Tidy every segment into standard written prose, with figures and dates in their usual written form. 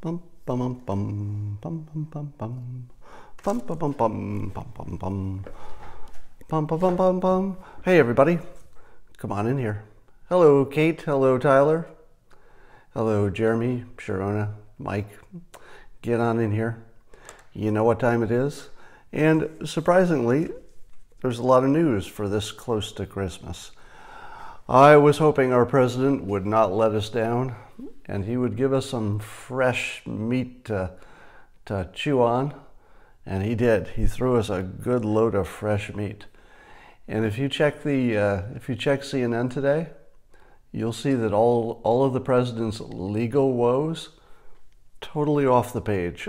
Bum bum bum bum bum bum bum bum bum bum bum bum bum bum bum bum bum bum bum. Hey everybody, come on in here. Hello Kate, hello Tyler, hello Jeremy, Sharona, Mike. Get on in here. You know what time it is, and surprisingly, there's a lot of news for this close to Christmas. I was hoping our president would not let us down, and he would give us some fresh meat to chew on, and he did. He threw us a good load of fresh meat. And if you check CNN today, you'll see that all of the president's legal woes totally off the page.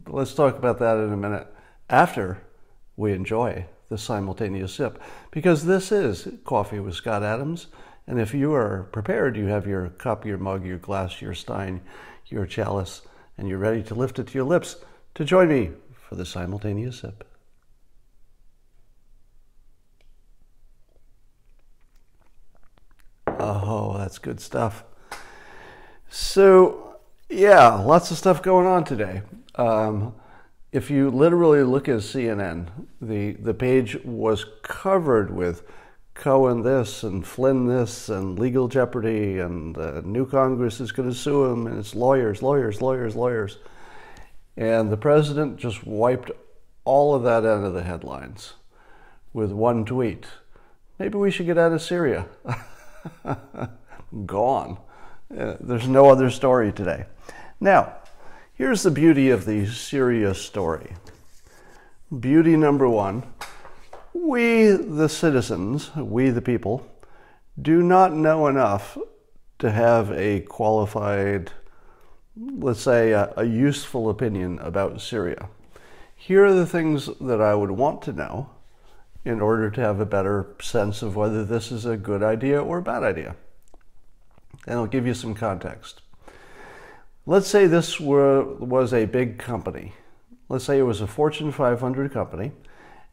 Let's talk about that in a minute after we enjoy the simultaneous sip, because this is Coffee with Scott Adams. And if you are prepared, you have your cup, your mug, your glass, your stein, your chalice, and you're ready to lift it to your lips to join me for the simultaneous sip. Oh, that's good stuff. So, yeah, lots of stuff going on today. If you literally look at CNN, the page was covered with Cohen this and Flynn this and legal jeopardy and new Congress is going to sue him and it's lawyers. And the president just wiped all of that out of the headlines with one tweet. Maybe we should get out of Syria. Gone. There's no other story today. Now, here's the beauty of the Syria story. Beauty number one, we the citizens, we the people, do not know enough to have a qualified, let's say a useful opinion about Syria. Here are the things that I would want to know in order to have a better sense of whether this is a good idea or a bad idea. And I'll give you some context. Let's say this was a big company. Let's say it was a Fortune 500 company,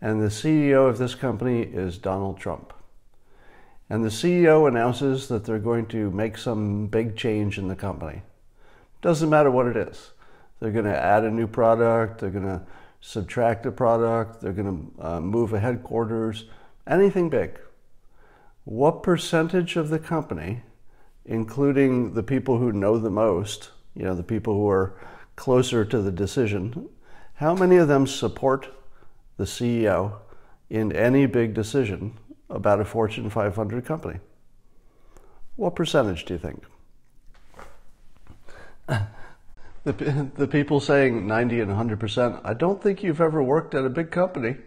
and the CEO of this company is Donald Trump. And the CEO announces that they're going to make some big change in the company. Doesn't matter what it is. They're going to add a new product, they're going to subtract a product, they're going to move a headquarters, anything big. What percentage of the company, including the people who know the most, the people who are closer to the decision, how many of them support the CEO in any big decision about a Fortune 500 company? What percentage do you think? The people saying 90 and 100%, I don't think you've ever worked at a big company.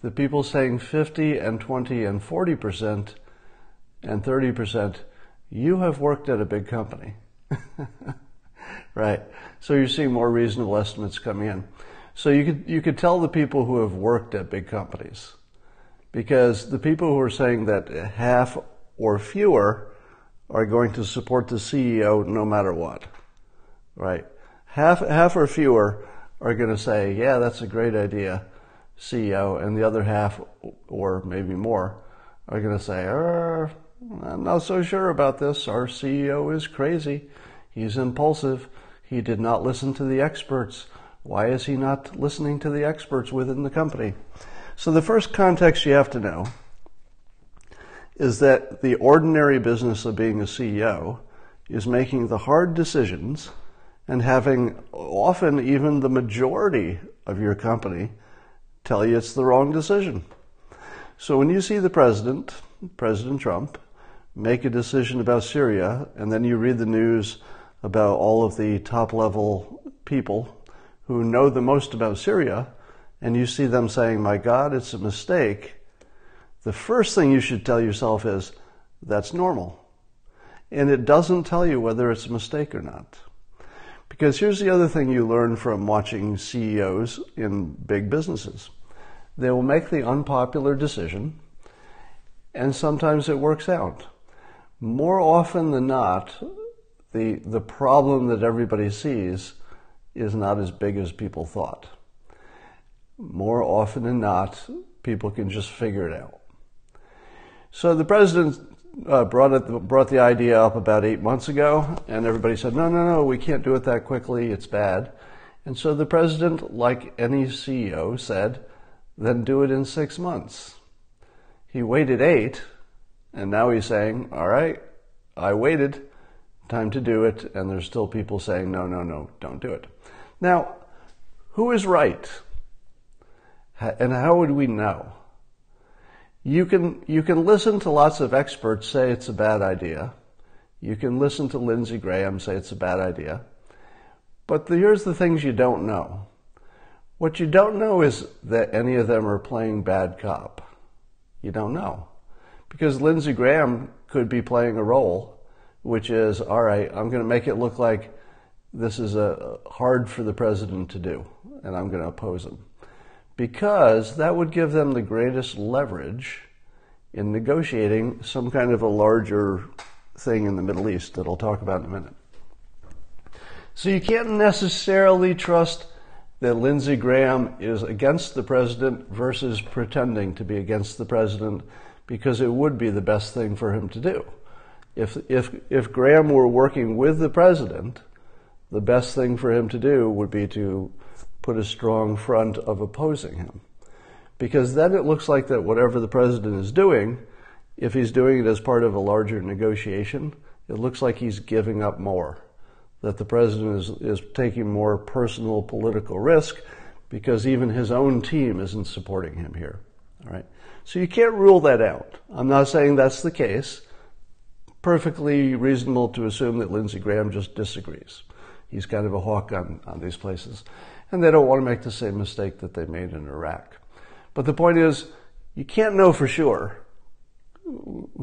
The people saying 50 and 20 and 40% and 30%, you have worked at a big company. Right. So you're seeing more reasonable estimates coming in. So you could tell the people who have worked at big companies, because the people who are saying that half or fewer are going to support the CEO no matter what. Right. Half or fewer are going to say, yeah, that's a great idea, CEO, and the other half, or maybe more, are going to say, I'm not so sure about this. Our CEO is crazy. He's impulsive. He did not listen to the experts. Why is he not listening to the experts within the company? So the first context you have to know is that the ordinary business of being a CEO is making the hard decisions and having often even the majority of your company tell you it's the wrong decision. So when you see the President Trump, make a decision about Syria, and then you read the news about all of the top-level people who know the most about Syria, and you see them saying, my God, it's a mistake, the first thing you should tell yourself is, that's normal. And it doesn't tell you whether it's a mistake or not. Because here's the other thing you learn from watching CEOs in big businesses. They will make the unpopular decision, and sometimes it works out. More often than not, the problem that everybody sees is not as big as people thought. More often than not, people can just figure it out. So the president brought the idea up about 8 months ago, and everybody said, no, we can't do it that quickly, it's bad. And so the president, like any CEO, said, then do it in 6 months. He waited 8, and now he's saying, all right, I waited, time to do it, and there's still people saying, no, don't do it. Now, who is right? And how would we know? You can listen to lots of experts say it's a bad idea. You can listen to Lindsey Graham say it's a bad idea. But here's the things you don't know. What you don't know is that any of them are playing bad cop. You don't know. Because Lindsey Graham could be playing a role, which is, all right, I'm going to make it look like this is hard for the president to do, and I'm going to oppose him. Because that would give them the greatest leverage in negotiating some kind of a larger thing in the Middle East that I'll talk about in a minute. So you can't necessarily trust that Lindsey Graham is against the president versus pretending to be against the president, because it would be the best thing for him to do. If Graham were working with the president, the best thing for him to do would be to put a strong front of opposing him. Because then it looks like that whatever the president is doing, if he's doing it as part of a larger negotiation, it looks like he's giving up more. That the president is taking more personal political risk because even his own team isn't supporting him here. All right? So you can't rule that out. I'm not saying that's the case. Perfectly reasonable to assume that Lindsey Graham just disagrees. He's kind of a hawk on these places. And they don't want to make the same mistake that they made in Iraq. But the point is, you can't know for sure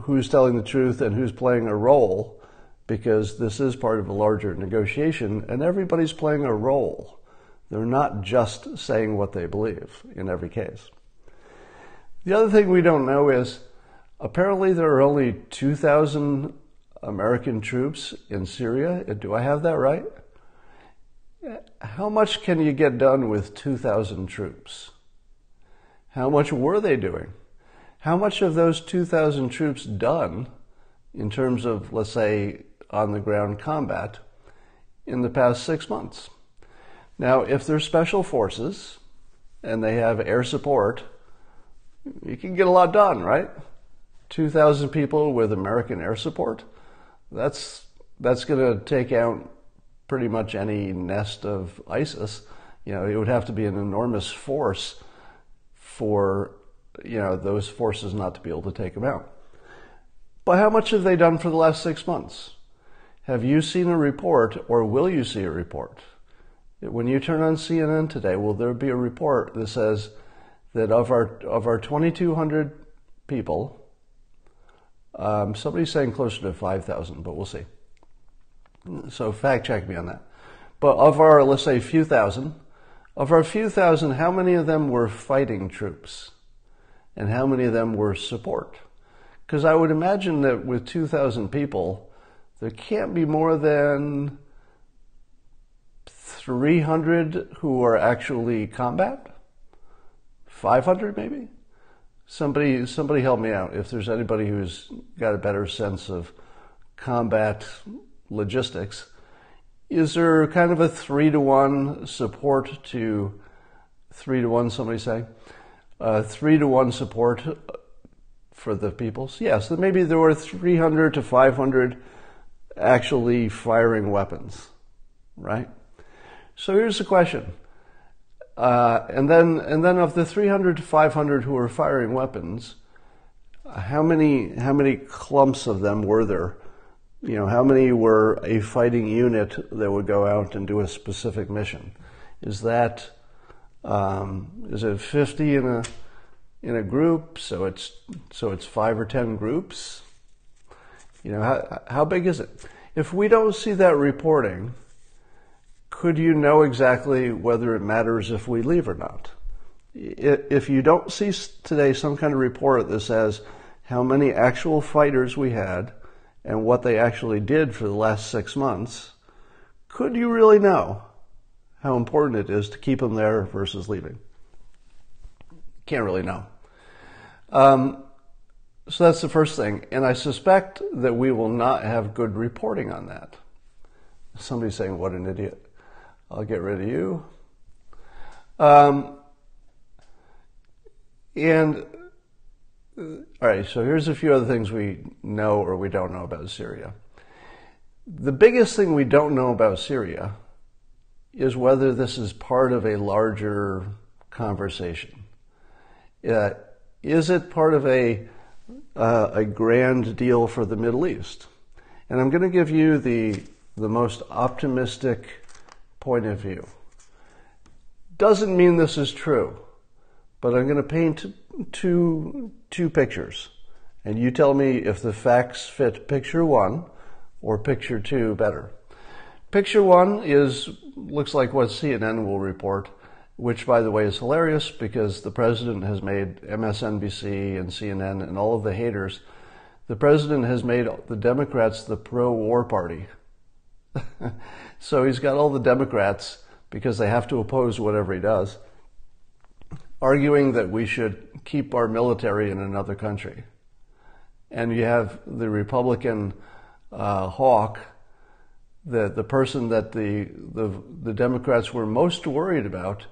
who's telling the truth and who's playing a role, because this is part of a larger negotiation, and everybody's playing a role. They're not just saying what they believe in every case. The other thing we don't know is, apparently there are only 2,000 American troops in Syria. Do I have that right? How much can you get done with 2,000 troops? How much were they doing? How much of those 2,000 troops done in terms of, let's say, on-the-ground combat in the past 6 months? Now, if they're special forces and they have air support, you can get a lot done, right? 2,000 people with American air support, that's going to take out pretty much any nest of ISIS. You know, it would have to be an enormous force for, you know, those forces not to be able to take them out. But how much have they done for the last 6 months? Have you seen a report, or will you see a report? When you turn on CNN today, will there be a report that says that of our 2,200 people, somebody's saying closer to 5,000, but we'll see. So fact check me on that. But of our, let's say, few thousand, how many of them were fighting troops? And how many of them were support? Because I would imagine that with 2,000 people, there can't be more than 300 who are actually combat? 500 maybe? Somebody help me out if there's anybody who's got a better sense of combat logistics. Is there kind of a 3-to-1 support to 3-to-1, somebody say? 3-to-1 support for the peoples? Yes, maybe there were 300 to 500 actually firing weapons, right? So here's the question. And then of the 300 to 500 who were firing weapons, how many clumps of them were there? You know, how many were a fighting unit that would go out and do a specific mission? Is it 50 in a group? So it's 5 or 10 groups. You know, how big is it? If we don't see that reporting, could you know exactly whether it matters if we leave or not? If you don't see today some kind of report that says how many actual fighters we had and what they actually did for the last 6 months, could you really know how important it is to keep them there versus leaving? Can't really know. So that's the first thing. And I suspect that we will not have good reporting on that. Somebody's saying, what an idiot. I'll get rid of you. All right, so here's a few other things we know or we don't know about Syria. The biggest thing we don't know about Syria is whether this is part of a larger conversation. Is it part of a grand deal for the Middle East? And I'm going to give you the most optimistic point of view. Doesn't mean this is true, but I'm going to paint two pictures, and you tell me if the facts fit picture one or picture two better. Picture one looks like what CNN will report, which, by the way, is hilarious because the president has made MSNBC and CNN and all of the haters, the president has made the Democrats the pro-war party. So he's got all the Democrats, because they have to oppose whatever he does, arguing that we should keep our military in another country. And you have the Republican hawk, the person that the Democrats were most worried about,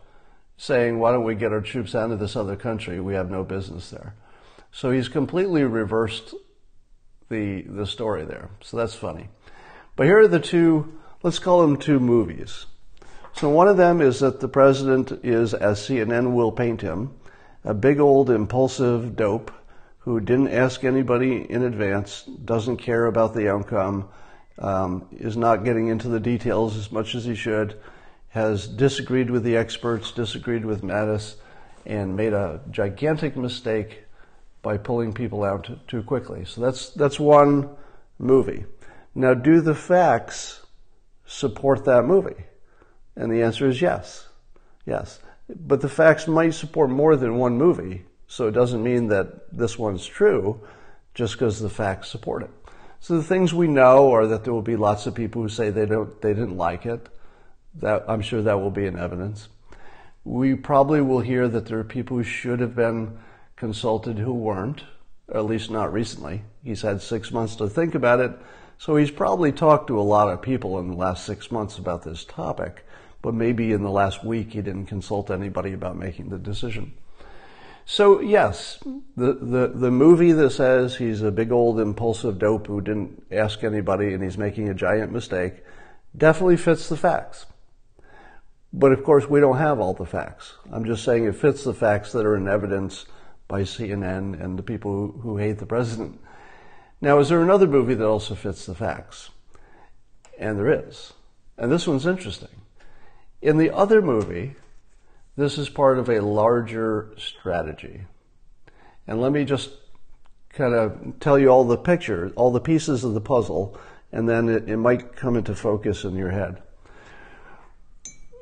saying, why don't we get our troops out of this other country? We have no business there. So he's completely reversed the story there. So that's funny. But here are the two, let's call them two movies. So one of them is that the president is, as CNN will paint him, a big old impulsive dope who didn't ask anybody in advance, doesn't care about the outcome, is not getting into the details as much as he should, has disagreed with the experts, disagreed with Mattis, and made a gigantic mistake by pulling people out too quickly. So that's one movie. Now, do the facts support that movie? And the answer is yes. Yes. But the facts might support more than one movie, so it doesn't mean that this one's true just because the facts support it. So the things we know are that there will be lots of people who say they didn't like it. That I'm sure that will be in evidence. We probably will hear that there are people who should have been consulted who weren't, or at least not recently. He's had 6 months to think about it, so he's probably talked to a lot of people in the last 6 months about this topic, but maybe in the last week he didn't consult anybody about making the decision. So yes, the movie that says he's a big old impulsive dope who didn't ask anybody and he's making a giant mistake definitely fits the facts. But of course we don't have all the facts. I'm just saying it fits the facts that are in evidence by CNN and the people who hate the president. Now, is there another movie that also fits the facts? And there is. And this one's interesting. In the other movie, this is part of a larger strategy. And let me just kind of tell you all the picture, all the pieces of the puzzle, and then it might come into focus in your head.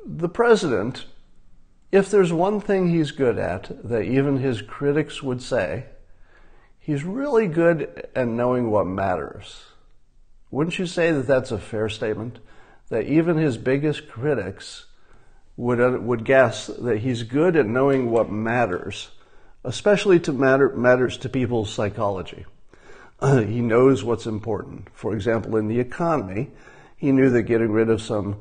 The president, if there's one thing he's good at that even his critics would say, he's really good at knowing what matters. Wouldn't you say that that's a fair statement? That even his biggest critics would guess that he's good at knowing what matters, especially matters to people's psychology. He knows what's important. For example, in the economy, he knew that getting rid of some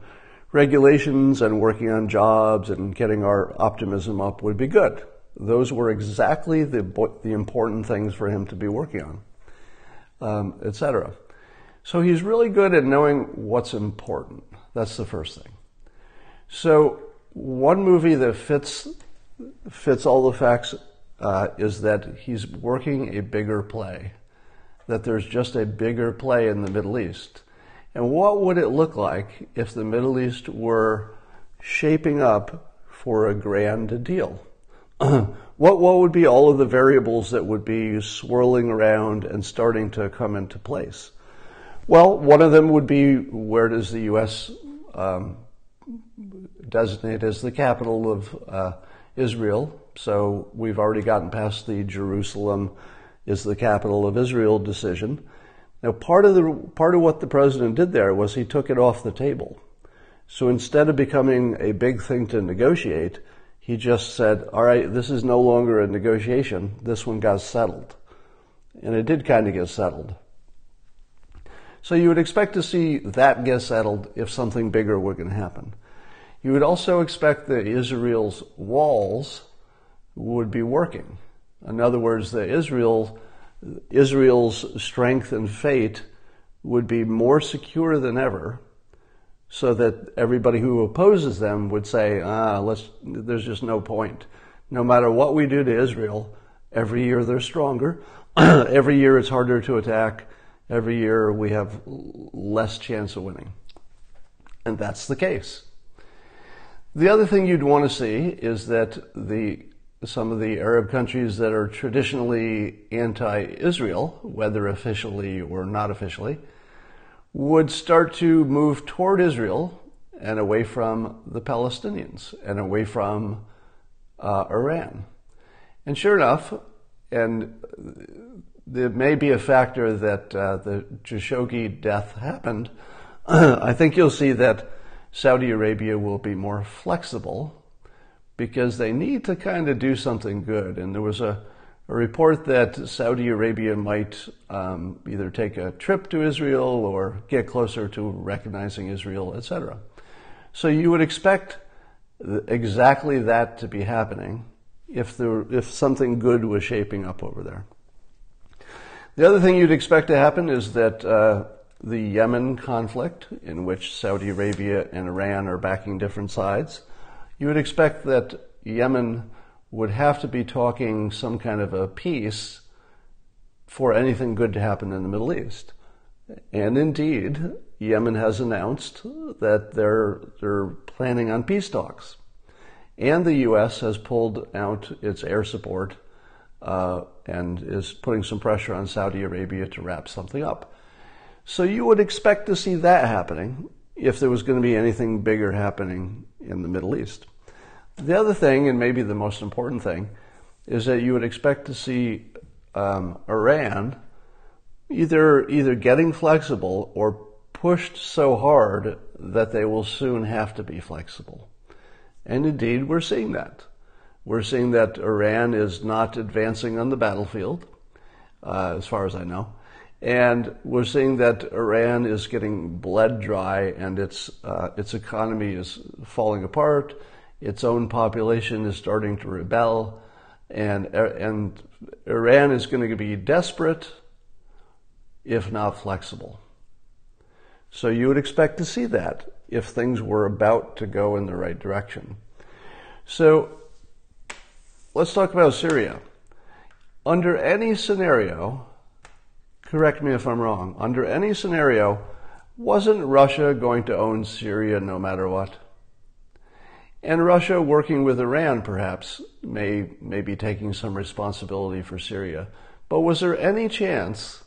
regulations and working on jobs and getting our optimism up would be good. Those were exactly the important things for him to be working on, etc. So he's really good at knowing what's important. That's the first thing. So one movie that fits all the facts is that he's working a bigger play, that there's just a bigger play in the Middle East. And what would it look like if the Middle East were shaping up for a grand deal? What would be all of the variables that would be swirling around and starting to come into place? Well, one of them would be, where does the U.S. designate as the capital of Israel? So we've already gotten past the Jerusalem is the capital of Israel decision. Now, part of what the president did there was he took it off the table. So instead of becoming a big thing to negotiate, he just said, all right, this is no longer a negotiation. This one got settled. And it did kind of get settled. So you would expect to see that get settled if something bigger were going to happen. You would also expect that Israel's walls would be working. In other words, that Israel's strength and fate would be more secure than ever, so that everybody who opposes them would say, there's just no point. No matter what we do to Israel, every year they're stronger. Every year it's harder to attack. Every year we have less chance of winning. And that's the case. The other thing you'd want to see is that some of the Arab countries that are traditionally anti-Israel, whether officially or not officially, would start to move toward Israel and away from the Palestinians and away from Iran. And sure enough, and there may be a factor that the Khashoggi death happened, I think you'll see that Saudi Arabia will be more flexible because they need to kind of do something good. And there was a report that Saudi Arabia might either take a trip to Israel or get closer to recognizing Israel, etc. So you would expect exactly that to be happening if something good was shaping up over there. The other thing you'd expect to happen is that the Yemen conflict, in which Saudi Arabia and Iran are backing different sides, you would expect that Yemen would have to be talking some kind of a peace for anything good to happen in the Middle East. And indeed, Yemen has announced that they're planning on peace talks. And the U.S. has pulled out its air support and is putting some pressure on Saudi Arabia to wrap something up. So you would expect to see that happening if there was going to be anything bigger happening in the Middle East. The other thing, and maybe the most important thing, is that you would expect to see Iran either getting flexible or pushed so hard that they will soon have to be flexible. And indeed, we're seeing that. We're seeing that Iran is not advancing on the battlefield, as far as I know. And we're seeing that Iran is getting bled dry and its economy is falling apart. Its own population is starting to rebel. And Iran is going to be desperate, if not flexible. So you would expect to see that if things were about to go in the right direction. So let's talk about Syria. Under any scenario, correct me if I'm wrong, under any scenario, wasn't Russia going to own Syria no matter what? And Russia, working with Iran perhaps, may be taking some responsibility for Syria. But was there any chance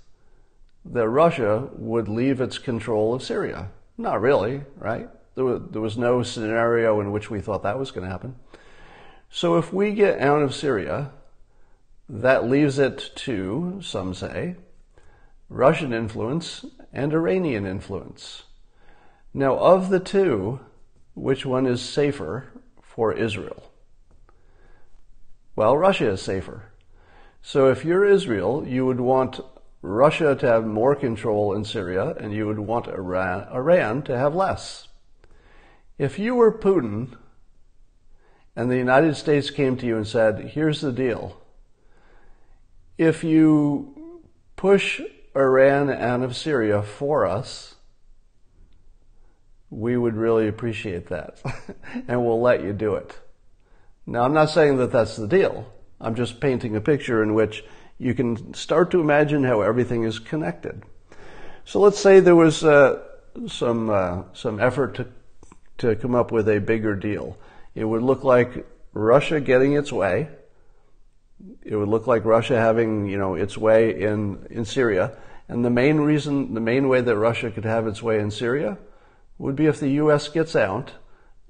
that Russia would leave its control of Syria? Not really, right? There was no scenario in which we thought that was going to happen. So if we get out of Syria, that leaves it to, some say, Russian influence and Iranian influence. Now, of the two, which one is safer for Israel? Well, Russia is safer. So if you're Israel, you would want Russia to have more control in Syria, and you would want Iran to have less. If you were Putin, and the United States came to you and said, here's the deal. If you push Iran out of Syria for us, we would really appreciate that, and we'll let you do it. Now, I'm not saying that that's the deal. I'm just painting a picture in which you can start to imagine how everything is connected. So let's say there was some effort to come up with a bigger deal. It would look like Russia getting its way. It would look like Russia having, its way in Syria. And the main way that Russia could have its way in Syria would be if the U.S. gets out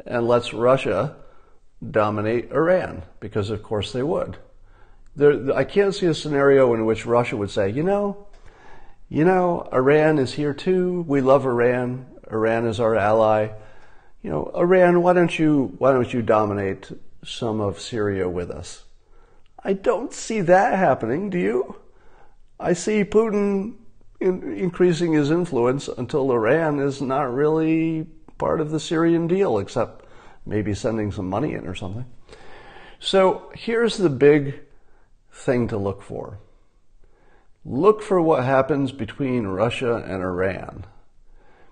and lets Russia dominate Iran, because of course they would. I can't see a scenario in which Russia would say, Iran is here too. We love Iran. Iran is our ally. Iran, why don't you dominate some of Syria with us? I don't see that happening, do you? I see Putin increasing his influence until Iran is not really part of the Syrian deal, except maybe sending some money in or something. So here's the big thing to look for. Look for what happens between Russia and Iran.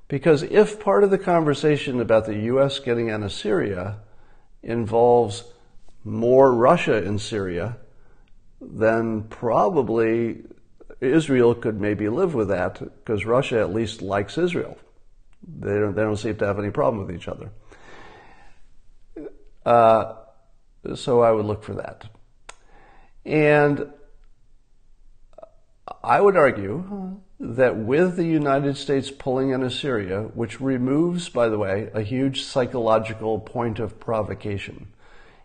Because if part of the conversation about the U.S. getting out of Syria involves more Russia in Syria, then probably Israel could maybe live with that, because Russia at least likes Israel. They don't seem to have any problem with each other. So I would look for that. And I would argue that with the United States pulling into Syria, which removes, by the way, a huge psychological point of provocation.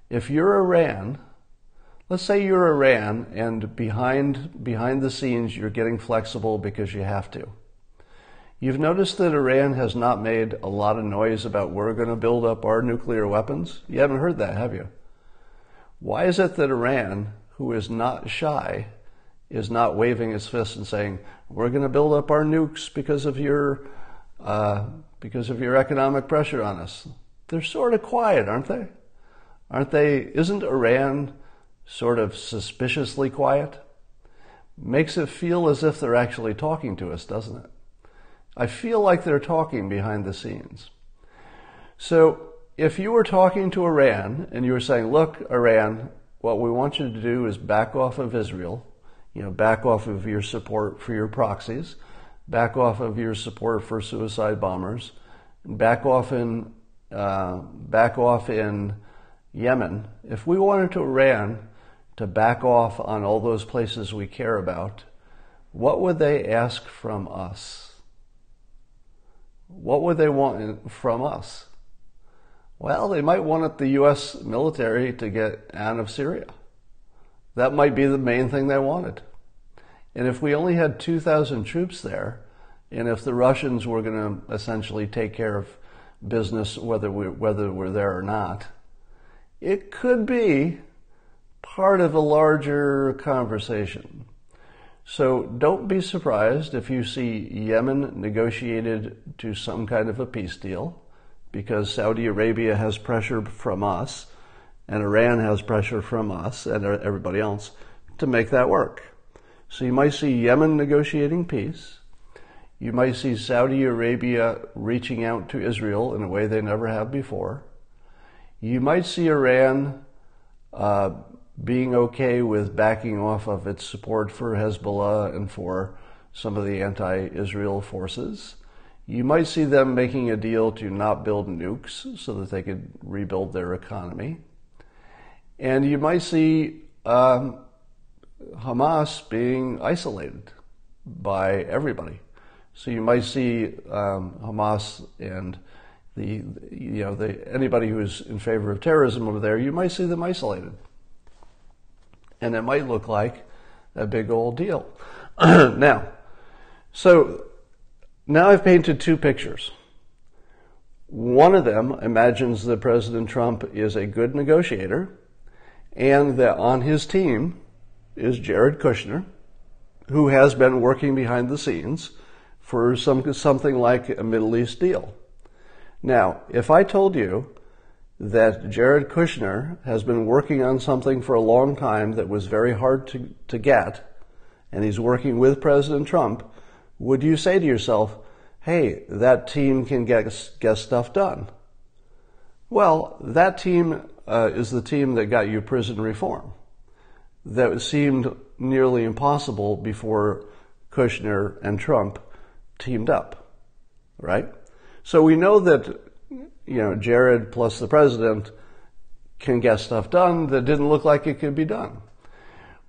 If you're Iran, let's say you're Iran, and behind the scenes you're getting flexible because you have to. You've noticed that Iran has not made a lot of noise about we're going to build up our nuclear weapons? You haven't heard that, have you? Why is it that Iran, who is not shy, is not waving its fist and saying, we're going to build up our nukes because of your economic pressure on us? They're sort of quiet, aren't they? Isn't Iran sort of suspiciously quiet? Makes it feel as if they're actually talking to us, doesn't it? I feel like they're talking behind the scenes. So if you were talking to Iran and you were saying, look, Iran, what we want you to do is back off of Israel, back off of your support for your proxies, back off of your support for suicide bombers, back off in Yemen. If we wanted to Iran to back off on all those places we care about, what would they ask from us? What would they want from us? Well, they might want the U.S. military to get out of Syria. That might be the main thing they wanted. And if we only had 2,000 troops there, and if the Russians were going to essentially take care of business whether we're there or not, it could be part of a larger conversation. So don't be surprised if you see Yemen negotiated to some kind of a peace deal, because Saudi Arabia has pressure from us, and Iran has pressure from us and everybody else to make that work. So you might see Yemen negotiating peace. You might see Saudi Arabia reaching out to Israel in a way they never have before. You might see Iran being okay with backing off of its support for Hezbollah and for some of the anti-Israel forces. You might see them making a deal to not build nukes so that they could rebuild their economy. And you might see Hamas being isolated by everybody. So you might see Hamas and anybody who is in favor of terrorism over there, you might see them isolated. And it might look like a big old deal. Now I've painted two pictures. One of them imagines that President Trump is a good negotiator and that on his team is Jared Kushner, who has been working behind the scenes for something like a Middle East deal. Now, if I told you that Jared Kushner has been working on something for a long time that was very hard to get, and he's working with President Trump, would you say to yourself, hey, that team can get stuff done? Well, that team is the team that got you prison reform. That seemed nearly impossible before Kushner and Trump teamed up, right? So we know that, Jared plus the president can get stuff done that didn't look like it could be done.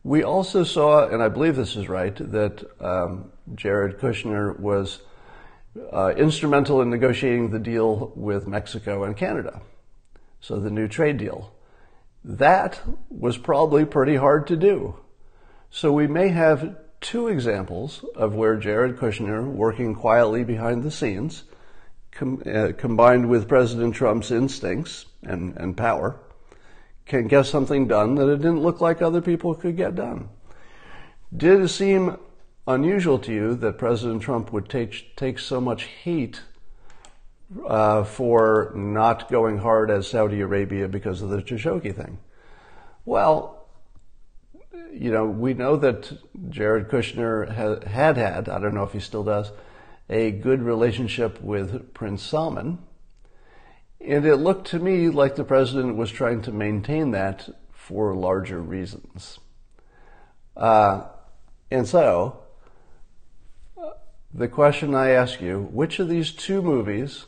We also saw, and I believe this is right, that Jared Kushner was instrumental in negotiating the deal with Mexico and Canada. So the new trade deal. That was probably pretty hard to do. So we may have two examples of where Jared Kushner, working quietly behind the scenes, combined with President Trump's instincts and power, can get something done that it didn't look like other people could get done. Did it seem unusual to you that President Trump would take so much heat for not going hard at Saudi Arabia because of the Khashoggi thing? Well, we know that Jared Kushner had, I don't know if he still does, a good relationship with Prince Salman. And it looked to me like the president was trying to maintain that for larger reasons. And so, the question I ask you, which of these two movies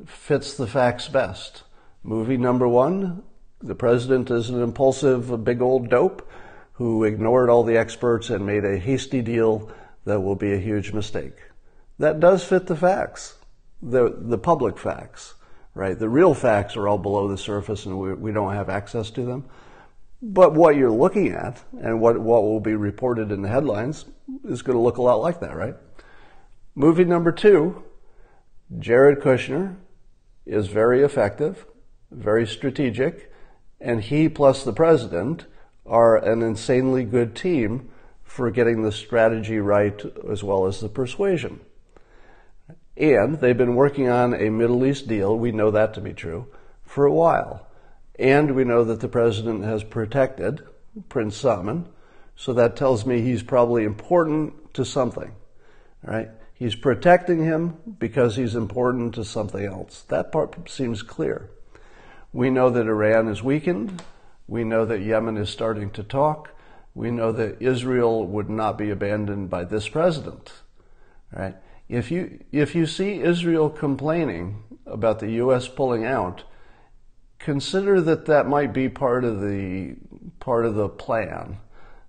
fits the facts best? Movie number one, the president is an impulsive, big old dope who ignored all the experts and made a hasty deal that will be a huge mistake. That does fit the facts, the public facts, right? The real facts are all below the surface and we don't have access to them. But what you're looking at and what will be reported in the headlines is going to look a lot like that, right? Movie number two, Jared Kushner is very effective, very strategic, and he plus the president are an insanely good team for getting the strategy right as well as the persuasion. And they've been working on a Middle East deal, we know that to be true, for a while. And we know that the president has protected Prince Salman, so that tells me he's probably important to something, right? He's protecting him because he's important to something else. That part seems clear. We know that Iran is weakened. We know that Yemen is starting to talk. We know that Israel would not be abandoned by this president, right? If you see Israel complaining about the U.S. pulling out, consider that might be part of the plan,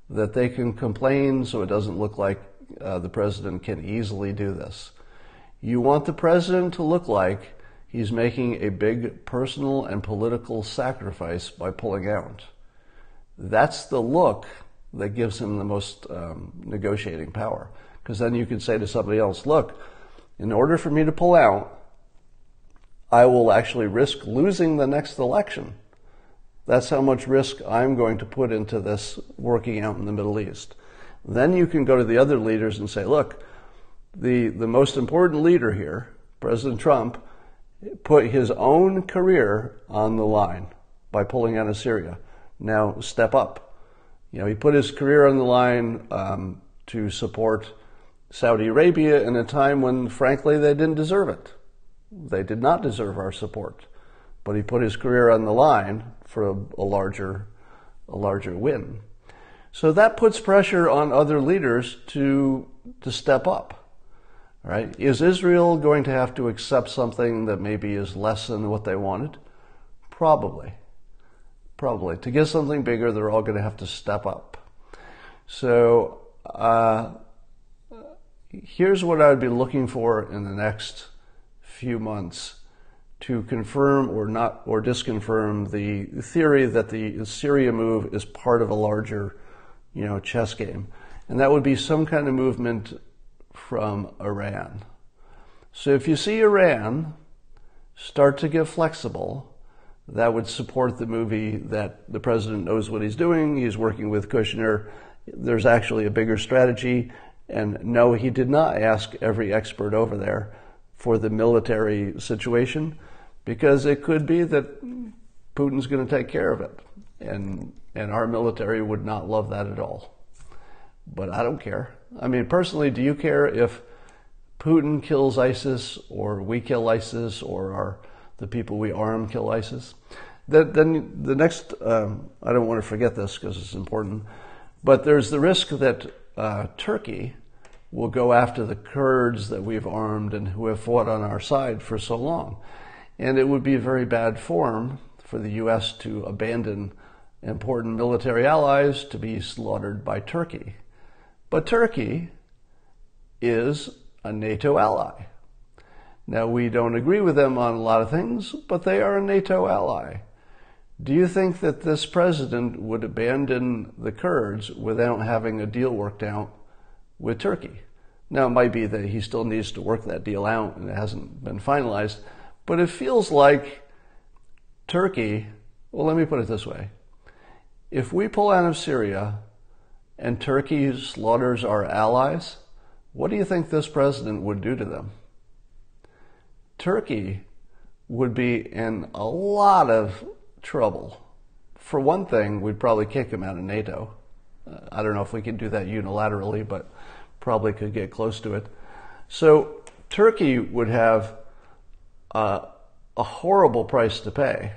that they can complain so it doesn't look like the president can easily do this. You want the president to look like he's making a big personal and political sacrifice by pulling out. That's the look that gives him the most negotiating power. Because then you can say to somebody else, look, in order for me to pull out, I will actually risk losing the next election. That's how much risk I'm going to put into this working out in the Middle East. Then you can go to the other leaders and say, look, the most important leader here, President Trump, put his own career on the line by pulling out of Syria. Now step up. He put his career on the line to support Saudi Arabia in a time when, frankly, they didn't deserve it. They did not deserve our support. But he put his career on the line for a larger win. So that puts pressure on other leaders to step up, right? Is Israel going to have to accept something that maybe is less than what they wanted? Probably. To get something bigger, they're all going to have to step up. So here's what I would be looking for in the next few months to confirm or disconfirm the theory that the Syria move is part of a larger, chess game. And that would be some kind of movement from Iran. So if you see Iran start to get flexible, that would support the movie that the president knows what he's doing. He's working with Kushner. There's actually a bigger strategy. And no, he did not ask every expert over there for the military situation, because it could be that Putin's going to take care of it. And our military would not love that at all. But I don't care. I mean, personally, do you care if Putin kills ISIS or we kill ISIS or the people we arm kill ISIS? Then the next, I don't want to forget this because it's important, but there's the risk that Turkey will go after the Kurds that we've armed and who have fought on our side for so long. And it would be very bad form for the U.S. to abandon important military allies to be slaughtered by Turkey. But Turkey is a NATO ally. Now, we don't agree with them on a lot of things, but they are a NATO ally. Do you think that this president would abandon the Kurds without having a deal worked out with Turkey? Now, it might be that he still needs to work that deal out and it hasn't been finalized, but it feels like Turkey, well, let me put it this way. If we pull out of Syria, and Turkey slaughters our allies, what do you think this president would do to them? Turkey would be in a lot of trouble. For one thing, we'd probably kick him out of NATO. I don't know if we could do that unilaterally, but probably could get close to it. So Turkey would have a horrible price to pay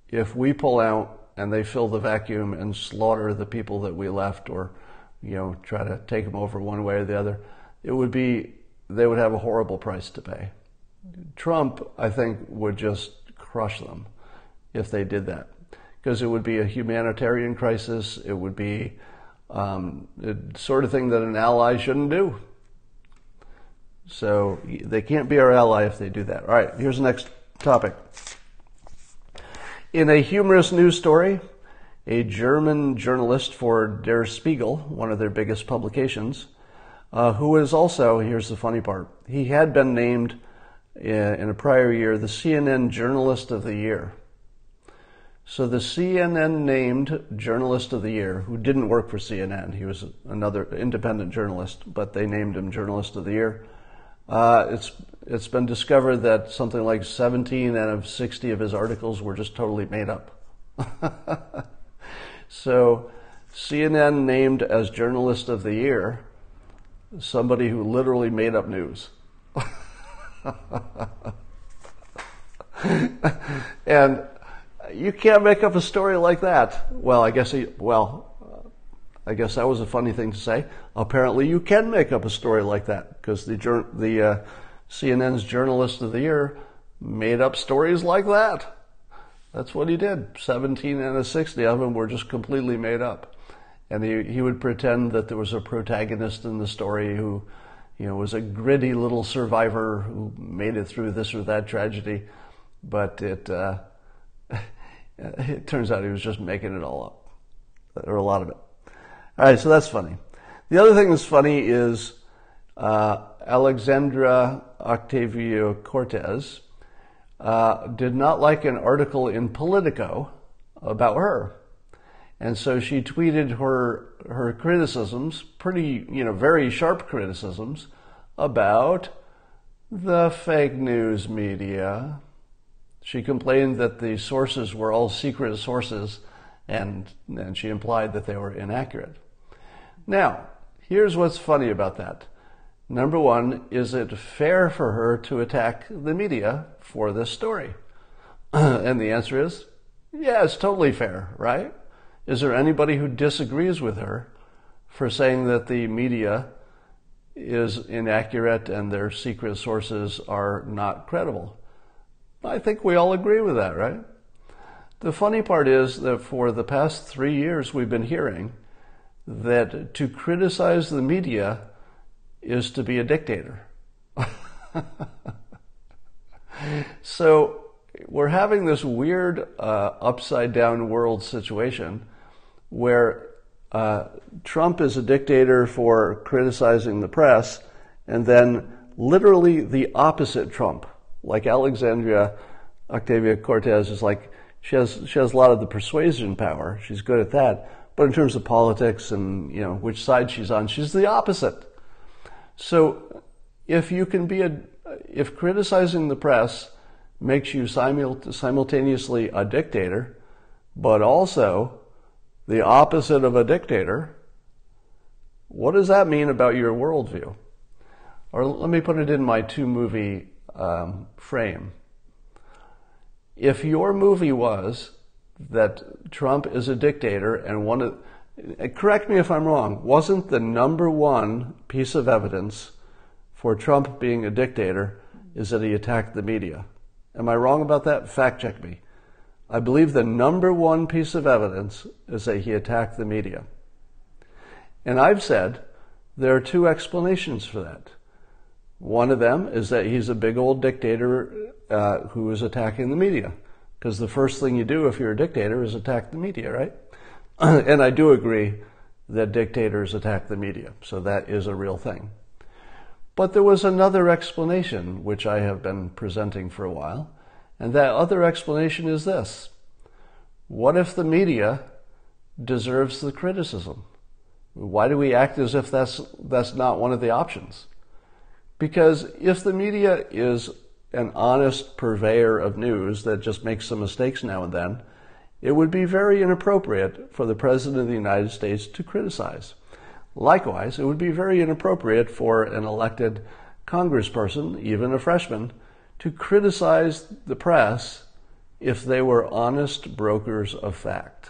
if we pull out and they fill the vacuum and slaughter the people that we left, or try to take them over one way or the other. They would have a horrible price to pay. Trump, I think, would just crush them if they did that, because it would be a humanitarian crisis. It would be the sort of thing that an ally shouldn't do. So they can't be our ally if they do that. All right, here's the next topic. In a humorous news story, a German journalist for Der Spiegel, one of their biggest publications, who is also, here's the funny part, he had been named in a prior year the CNN Journalist of the Year. So the CNN named Journalist of the Year, who didn't work for CNN, he was another independent journalist, but they named him Journalist of the Year. It's been discovered that something like 17 out of 60 of his articles were just totally made up. So CNN named as Journalist of the Year somebody who literally made up news. And you can't make up a story like that. Well, I guess that was a funny thing to say. Apparently you can make up a story like that, because the CNN's Journalist of the Year made up stories like that. That's what he did. 17 out of 60 of them were just completely made up. And he would pretend that there was a protagonist in the story who, was a gritty little survivor who made it through this or that tragedy. But it turns out he was just making it all up, or a lot of it. All right, so that's funny. The other thing that's funny is Alexandra Ocasio-Cortez did not like an article in Politico about her. And so she tweeted her criticisms, very sharp criticisms, about the fake news media. She complained that the sources were all secret sources, and she implied that they were inaccurate. Now, here's what's funny about that. Number one, is it fair for her to attack the media for this story? And the answer is, yeah, it's totally fair, right? Is there anybody who disagrees with her for saying that the media is inaccurate and their secret sources are not credible? I think we all agree with that, right? The funny part is that for the past 3 years we've been hearing that to criticize the media is to be a dictator. So we're having this weird upside down world situation where Trump is a dictator for criticizing the press, and then literally the opposite Trump, like Alexandria Ocasio-Cortez is like, she has a lot of the persuasion power. She's good at that. But in terms of politics and, which side she's on, she's the opposite. So if criticizing the press makes you simultaneously a dictator, but also the opposite of a dictator, what does that mean about your worldview? Or let me put it in my 2-movie frame. If your movie was that Trump is a dictator, and correct me if I'm wrong, wasn't the number one piece of evidence for Trump being a dictator is that he attacked the media? Am I wrong about that? Fact check me. I believe the number one piece of evidence is that he attacked the media. And I've said there are 2 explanations for that. One of them is that he's a big old dictator who is attacking the media. Because the first thing you do if you're a dictator is attack the media, right? And I do agree that dictators attack the media. So that is a real thing. But there was another explanation, which I have been presenting for a while. And that other explanation is this. What if the media deserves the criticism? Why do we act as if that's not one of the options? Because if the media is an honest purveyor of news that just makes some mistakes now and then, it would be very inappropriate for the President of the United States to criticize. Likewise, it would be very inappropriate for an elected congressperson, even a freshman, to criticize the press if they were honest brokers of fact,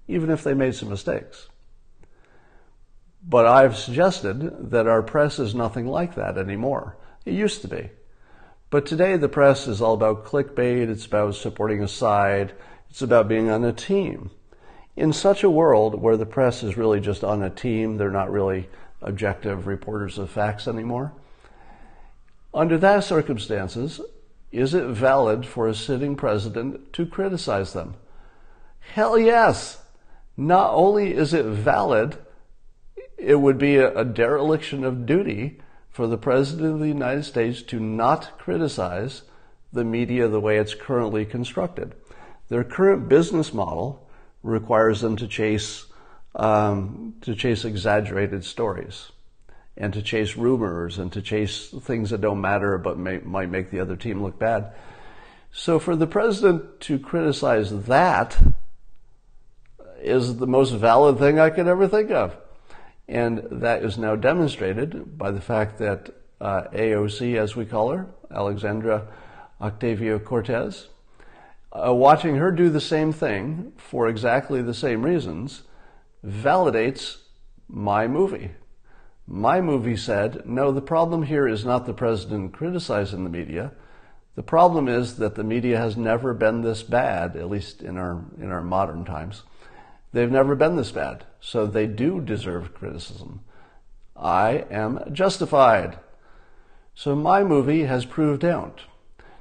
even if they made some mistakes. But I've suggested that our press is nothing like that anymore. It used to be. But today the press is all about clickbait, it's about supporting a side, it's about being on a team. In such a world where the press is really just on a team, they're not really objective reporters of facts anymore. Under that circumstances, is it valid for a sitting president to criticize them? Hell yes! Not only is it valid, it would be a dereliction of duty for the President of the United States to not criticize the media the way it's currently constructed. Their current business model requires them to chase exaggerated stories and to chase rumors and to chase things that don't matter but might make the other team look bad. So for the president to criticize that is the most valid thing I could ever think of. And that is now demonstrated by the fact that AOC, as we call her, Alexandra Ocasio-Cortez, watching her do the same thing for exactly the same reasons validates my movie. My movie said, no, the problem here is not the president criticizing the media. The problem is that the media has never been this bad, at least in our modern times. They've never been this bad, so they do deserve criticism. I am justified. So my movie has proved out.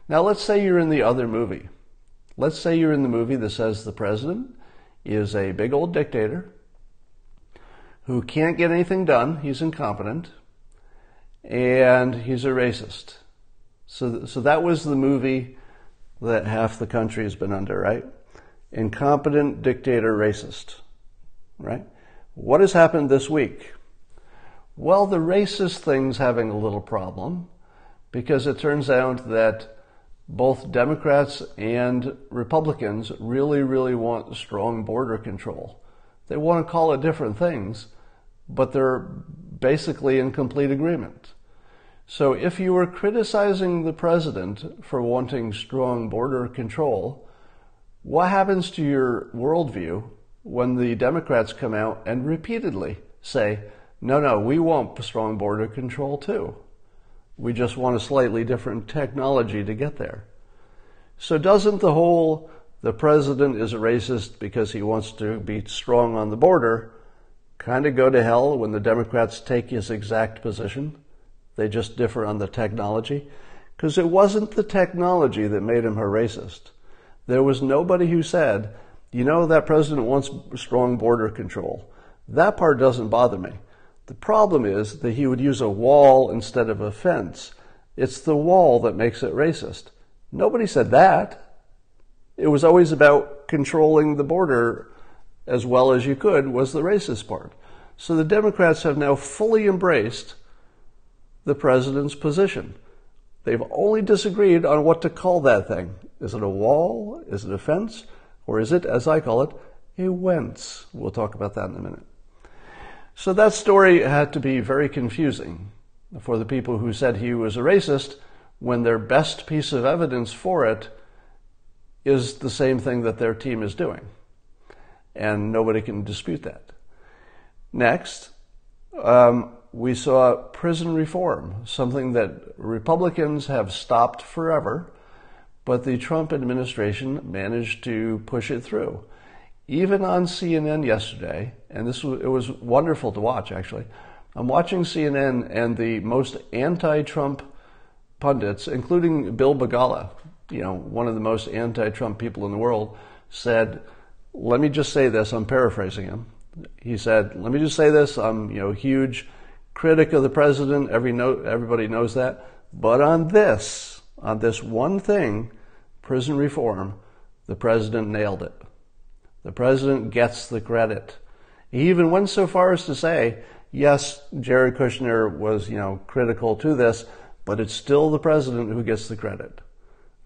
Now let's say you're in the other movie. Let's say you're in the movie that says the president is a big old dictator who can't get anything done, he's incompetent, and he's a racist. So that was the movie that half the country has been under, right? Incompetent, dictator, racist, right? What has happened this week? Well, the racist thing's having a little problem because it turns out that both Democrats and Republicans really, really want strong border control. They want to call it different things, but they're basically in complete agreement. So if you were criticizing the president for wanting strong border control, what happens to your worldview when the Democrats come out and repeatedly say, no, we want strong border control too. We just want a slightly different technology to get there. So doesn't the president is a racist because he wants to be strong on the border kind of go to hell when the Democrats take his exact position? They just differ on the technology. Because it wasn't the technology that made him a racist. There was nobody who said, that president wants strong border control. That part doesn't bother me. The problem is that he would use a wall instead of a fence. It's the wall that makes it racist. Nobody said that. It was always about controlling the border as well as you could was the racist part. So the Democrats have now fully embraced the president's position. They've only disagreed on what to call that thing. Is it a wall? Is it a fence? Or is it, as I call it, a wence? We'll talk about that in a minute. So that story had to be very confusing for the people who said he was a racist when their best piece of evidence for it is the same thing that their team is doing. And nobody can dispute that. Next, we saw prison reform, something that Republicans have stopped forever, but the Trump administration managed to push it through. Even on CNN yesterday, and it was wonderful to watch, actually. I'm watching CNN, and the most anti-Trump pundits, including Bill Bagala, one of the most anti-Trump people in the world, said, let me just say this, I'm paraphrasing him. He said, let me just say this, I'm a huge critic of the president, everybody knows that, but on this one thing, prison reform, the president nailed it. The president gets the credit. He even went so far as to say, yes, Jared Kushner was, critical to this, but it's still the president who gets the credit.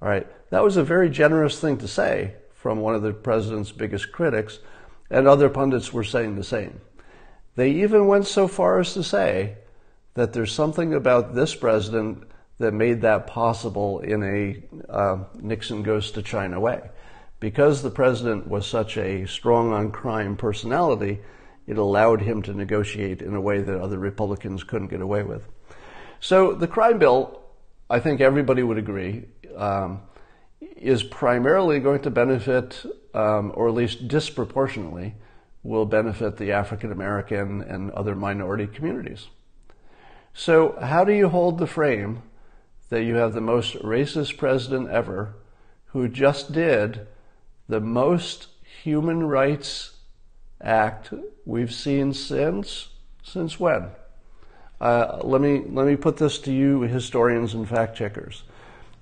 All right. That was a very generous thing to say from one of the president's biggest critics, and other pundits were saying the same. They even went so far as to say that there's something about this president that made that possible in a Nixon goes to China way. Because the president was such a strong on crime personality, it allowed him to negotiate in a way that other Republicans couldn't get away with. So the crime bill, I think everybody would agree, is primarily going to benefit, or at least disproportionately, will benefit the African American and other minority communities. So how do you hold the frame that you have the most racist president ever who just did the most human rights act we've seen since when? Let me put this to you, historians and fact checkers.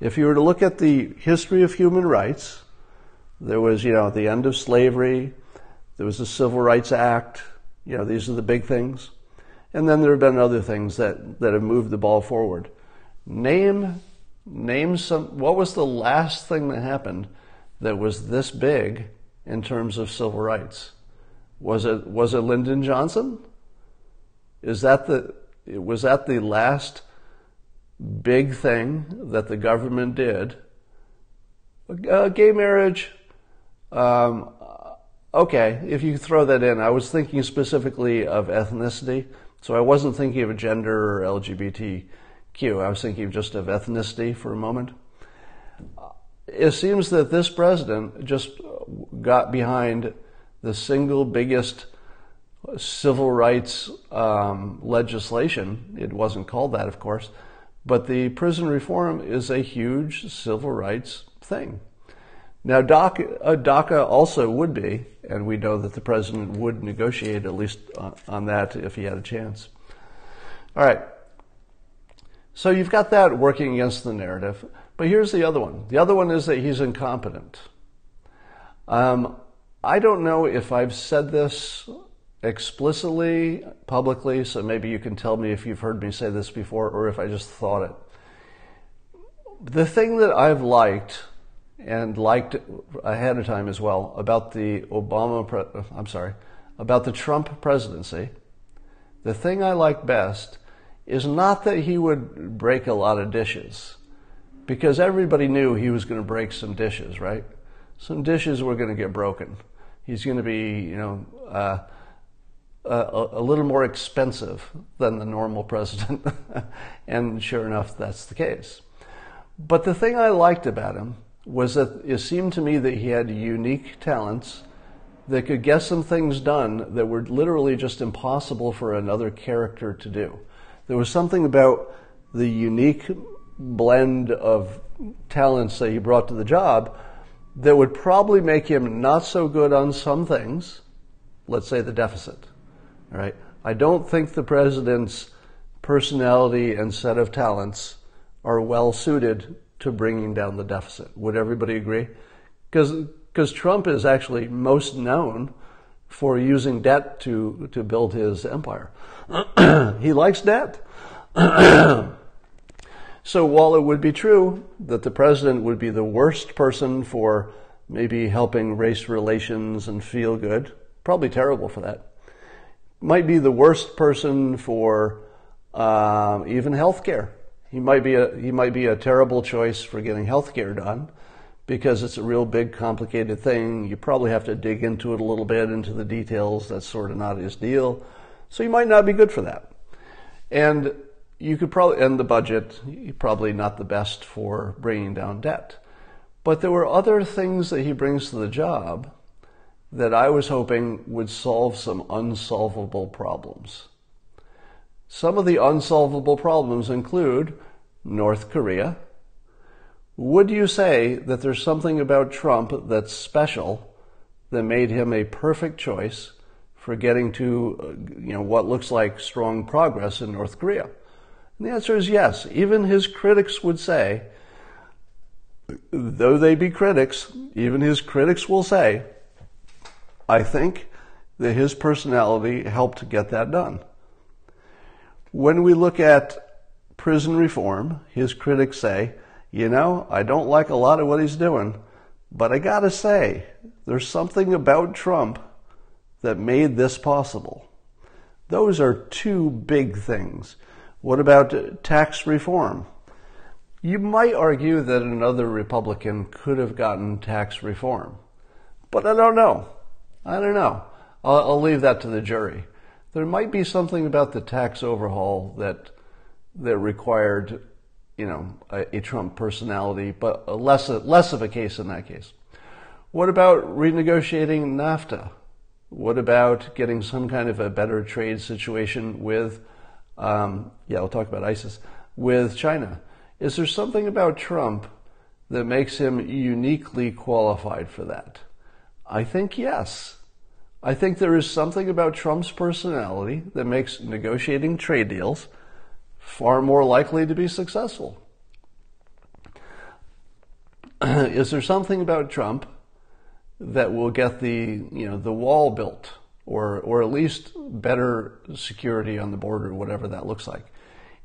If you were to look at the history of human rights, there was, the end of slavery, there was the Civil Rights Act, these are the big things. And then there have been other things that have moved the ball forward. Name some, what was the last thing that happened that was this big in terms of civil rights? Was it Lyndon Johnson? Was that the last big thing that the government did? Gay marriage, okay, if you throw that in. I was thinking specifically of ethnicity, so I wasn't thinking of gender or LGBTQ. I was thinking just of ethnicity for a moment. It seems that this president just got behind the single biggest civil rights legislation. It wasn't called that, of course, but the prison reform is a huge civil rights thing. Now, DACA also would be, and we know that the president would negotiate at least on that if he had a chance. All right. So you've got that working against the narrative. But here's the other one. The other one is that he's incompetent. I don't know if I've said this explicitly, publicly, so maybe you can tell me if you've heard me say this before or if I just thought it. The thing that I've liked ahead of time as well about the about the Trump presidency, the thing I like best is not that he would break a lot of dishes, because everybody knew he was going to break some dishes, right? Some dishes were going to get broken. He's going to be, a little more expensive than the normal president. And sure enough, that's the case. But the thing I liked about him was that it seemed to me that he had unique talents that could get some things done that were literally just impossible for another character to do. There was something about the unique blend of talents that he brought to the job that would probably make him not so good on some things, let's say the deficit. All right? I don't think the president's personality and set of talents are well suited to bringing down the deficit. Would everybody agree? Because Trump is actually most known for using debt to build his empire. He likes debt. So while it would be true that the president would be the worst person for maybe helping race relations and feel good, probably terrible for that, might be the worst person for even healthcare. He might be a terrible choice for getting healthcare done because it's a real big, complicated thing. You probably have to dig into it a little bit, into the details. That's sort of not his deal. So you might not be good for that. And you could probably, and the budget, probably not the best for bringing down debt. But there were other things that he brings to the job that I was hoping would solve some unsolvable problems. Some of the unsolvable problems include North Korea. Would you say that there's something about Trump that's special that made him a perfect choice for getting to, what looks like strong progress in North Korea? And the answer is yes. Even his critics would say, though they be critics, even his critics will say, I think that his personality helped get that done. When we look at prison reform, his critics say, I don't like a lot of what he's doing, but I gotta say, there's something about Trump that made this possible. Those are two big things. What about tax reform? You might argue that another Republican could have gotten tax reform, but I don't know. I'll leave that to the jury. There might be something about the tax overhaul that required, a Trump personality, but less of a case in that case. What about renegotiating NAFTA? What about getting some kind of a better trade situation with, we'll talk about ISIS, with China? Is there something about Trump that makes him uniquely qualified for that? I think yes. I think there is something about Trump's personality that makes negotiating trade deals far more likely to be successful. Is there something about Trump that will get the wall built, or at least better security on the border, whatever that looks like?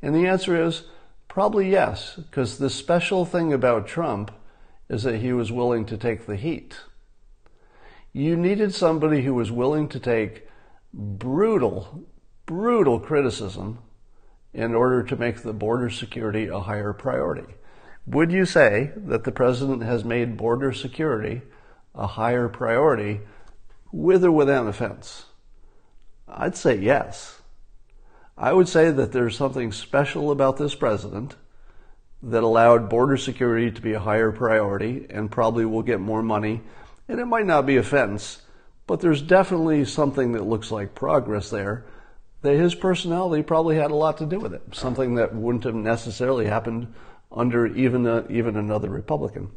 And the answer is probably yes, because the special thing about Trump is that he was willing to take the heat. You needed somebody who was willing to take brutal criticism in order to make the border security a higher priority. Would you say that the president has made border security a higher priority with or without offense? I'd say yes. I would say that there's something special about this president that allowed border security to be a higher priority and probably will get more money. And it might not be offense, but there's definitely something that looks like progress there, that his personality probably had a lot to do with it, something that wouldn't have necessarily happened under even another Republican.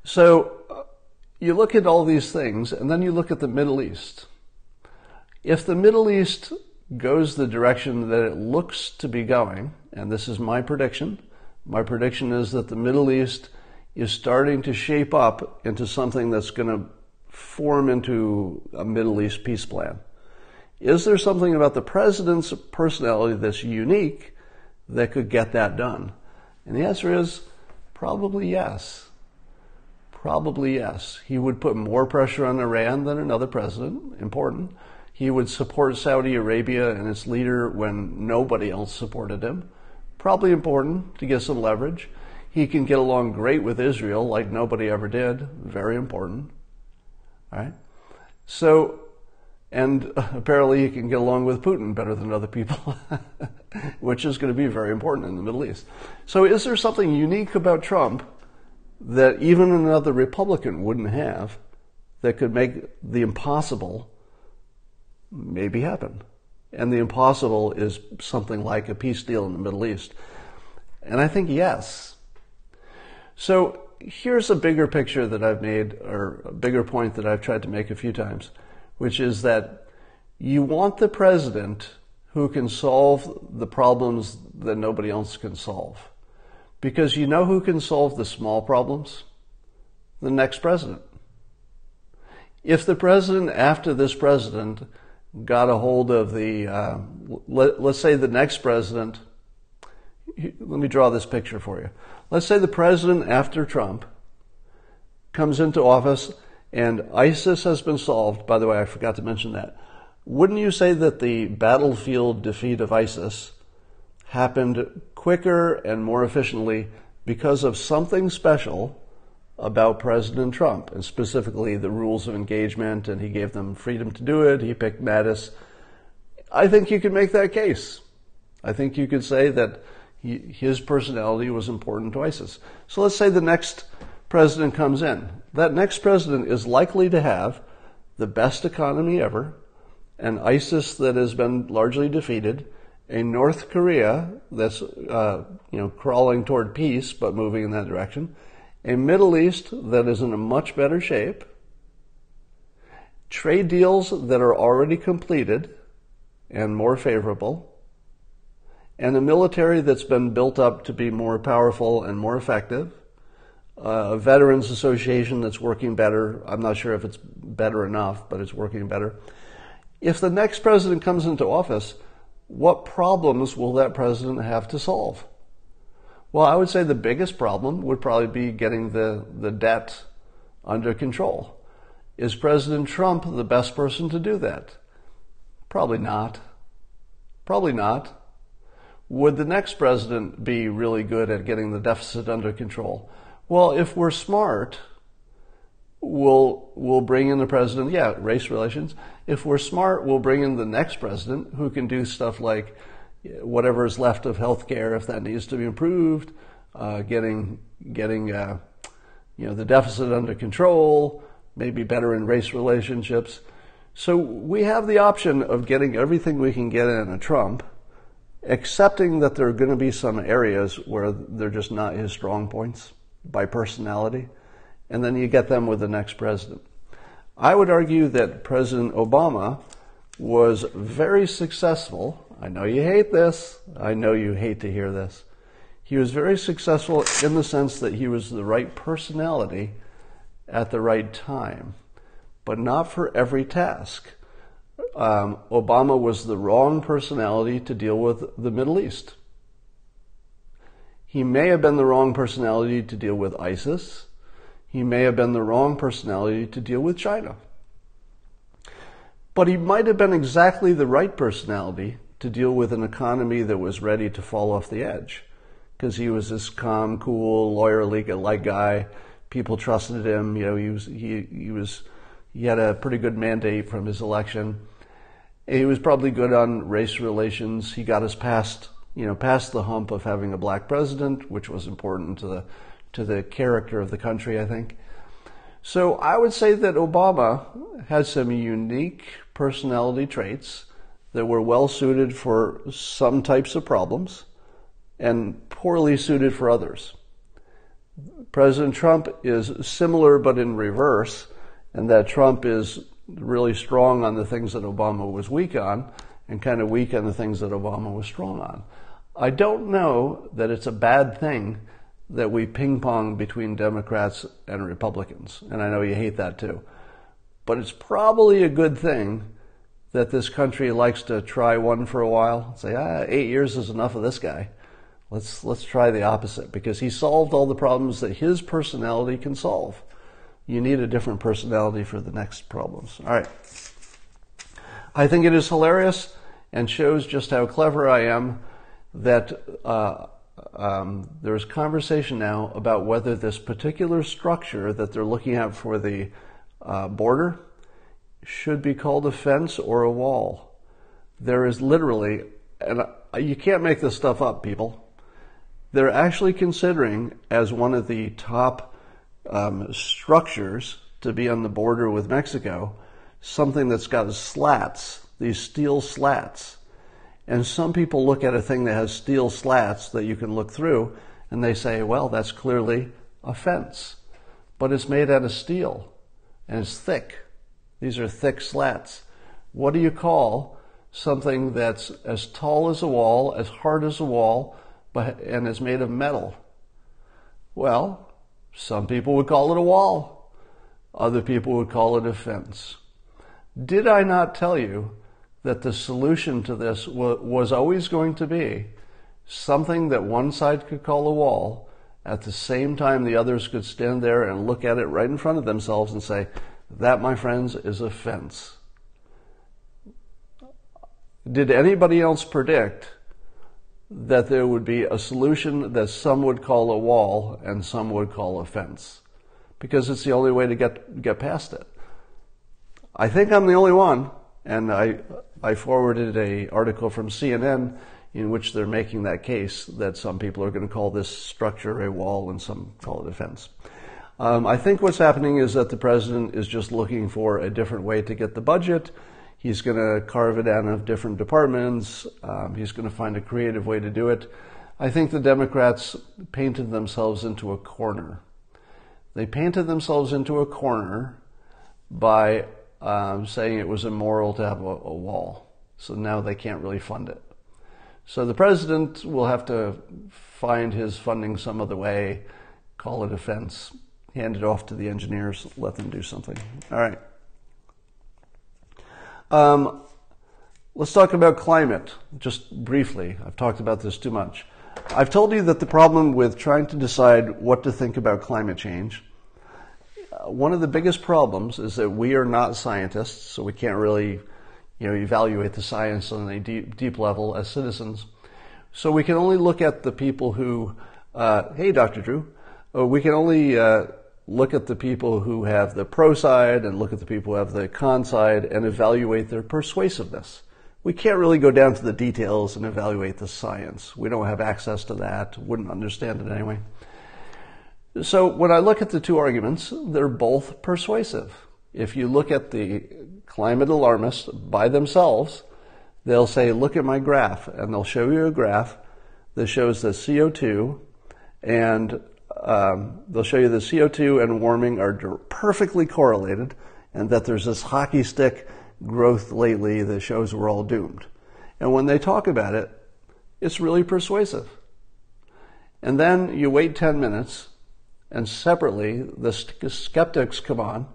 So you look at all these things, and then you look at the Middle East. If the Middle East goes the direction that it looks to be going, and this is my prediction is that the Middle East is starting to shape up into something that's going to form into a Middle East peace plan. Is there something about the president's personality that's unique that could get that done? And the answer is probably yes. Probably yes. He would put more pressure on Iran than another president. Important. He would support Saudi Arabia and its leader when nobody else supported him. Probably important to get some leverage. He can get along great with Israel like nobody ever did. Very important. All right? So, and apparently he can get along with Putin better than other people, which is going to be very important in the Middle East. So is there something unique about Trump that even another Republican wouldn't have that could make the impossible maybe happen? And the impossible is something like a peace deal in the Middle East. And I think yes. So here's a bigger picture that I've made, or a bigger point that I've tried to make a few times, which is that you want the president who can solve the problems that nobody else can solve. Because you know who can solve the small problems? The next president. If the president after this president got a hold of let's say the next president, let me draw this picture for you. Let's say the president after Trump comes into office and ISIS has been solved. By the way, I forgot to mention that. Wouldn't you say that the battlefield defeat of ISIS happened quicker and more efficiently because of something special about President Trump, and specifically the rules of engagement, and he gave them freedom to do it, he picked Mattis? I think you could make that case. I think you could say that his personality was important to ISIS. So let's say the next president comes in. That next president is likely to have the best economy ever, an ISIS that has been largely defeated, a North Korea that's crawling toward peace but moving in that direction, a Middle East that is in a much better shape, trade deals that are already completed and more favorable, and a military that's been built up to be more powerful and more effective, a veterans association that's working better. I'm not sure if it's better enough, but it's working better. If the next president comes into office, what problems will that president have to solve? Well, I would say the biggest problem would probably be getting the debt under control. Is President Trump the best person to do that? Probably not. Probably not. Would the next president be really good at getting the deficit under control? Well, if we're smart, we'll bring in the president, race relations. If we're smart, we'll bring in the next president who can do stuff like whatever is left of healthcare, if that needs to be improved, getting the deficit under control, maybe better in race relationships. So we have the option of getting everything we can get in a Trump, accepting that there are going to be some areas where they're just not his strong points by personality, and then you get them with the next president. I would argue that President Obama was very successful. I know you hate this. I know you hate to hear this. He was very successful in the sense that he was the right personality at the right time, but not for every task. Obama was the wrong personality to deal with the Middle East. He may have been the wrong personality to deal with ISIS. He may have been the wrong personality to deal with China. But he might have been exactly the right personality to deal with an economy that was ready to fall off the edge, because he was this calm, cool, lawyer-like guy. People trusted him. He had a pretty good mandate from his election. He was probably good on race relations. He got us past the hump of having a black president, which was important to the character of the country, I think. So I would say that Obama had some unique personality traits that were well suited for some types of problems and poorly suited for others. President Trump is similar but in reverse, and that Trump is really strong on the things that Obama was weak on and kind of weak on the things that Obama was strong on. I don't know that it's a bad thing that we ping-pong between Democrats and Republicans, and I know you hate that too. But it's probably a good thing that this country likes to try one for a while, say, 8 years is enough of this guy. Let's try the opposite, because he solved all the problems that his personality can solve. You need a different personality for the next problems. All right. I think it is hilarious and shows just how clever I am that there's conversation now about whether this particular structure that they're looking at for the border should be called a fence or a wall. There is literally, and you can't make this stuff up, people. They're actually considering as one of the top structures to be on the border with Mexico, something that's got slats, these steel slats. And some people look at a thing that has steel slats that you can look through, and they say, well, that's clearly a fence. But it's made out of steel, and it's thick. These are thick slats. What do you call something that's as tall as a wall, as hard as a wall, and is made of metal? Well, some people would call it a wall. Other people would call it a fence. Did I not tell you that the solution to this was always going to be something that one side could call a wall, at the same time the others could stand there and look at it right in front of themselves and say, that, my friends, is a fence. Did anybody else predict that there would be a solution that some would call a wall and some would call a fence? Because it's the only way to get past it. I think I'm the only one, and I forwarded an article from CNN in which they're making that case that some people are going to call this structure a wall and some call it a fence. I think what's happening is that the president is just looking for a different way to get the budget. He's going to carve it out of different departments. He's going to find a creative way to do it. I think the Democrats painted themselves into a corner. They painted themselves into a corner by saying it was immoral to have a wall. So now they can't really fund it. So the president will have to find his funding some other way. call it a fence, hand it off to the engineers, let them do something. All right. Let's talk about climate, just briefly. I've talked about this too much. I've told you that the problem with trying to decide what to think about climate change, one of the biggest problems is that we are not scientists, so we can't really, evaluate the science on a deep level as citizens. So we can only look at the people who, hey, Dr. Drew, we can only look at the people who have the pro side and look at the people who have the con side and evaluate their persuasiveness. We can't really go down to the details and evaluate the science. We don't have access to that, wouldn't understand it anyway. So when I look at the two arguments, they're both persuasive. If you look at the climate alarmists by themselves, they'll say, look at my graph, and they'll show you a graph that shows that CO2 and they'll show you that CO2 and warming are perfectly correlated, and that there's this hockey stick growth lately that shows we're all doomed. And when they talk about it, it's really persuasive. And then you wait 10 minutes, and separately, the skeptics come on,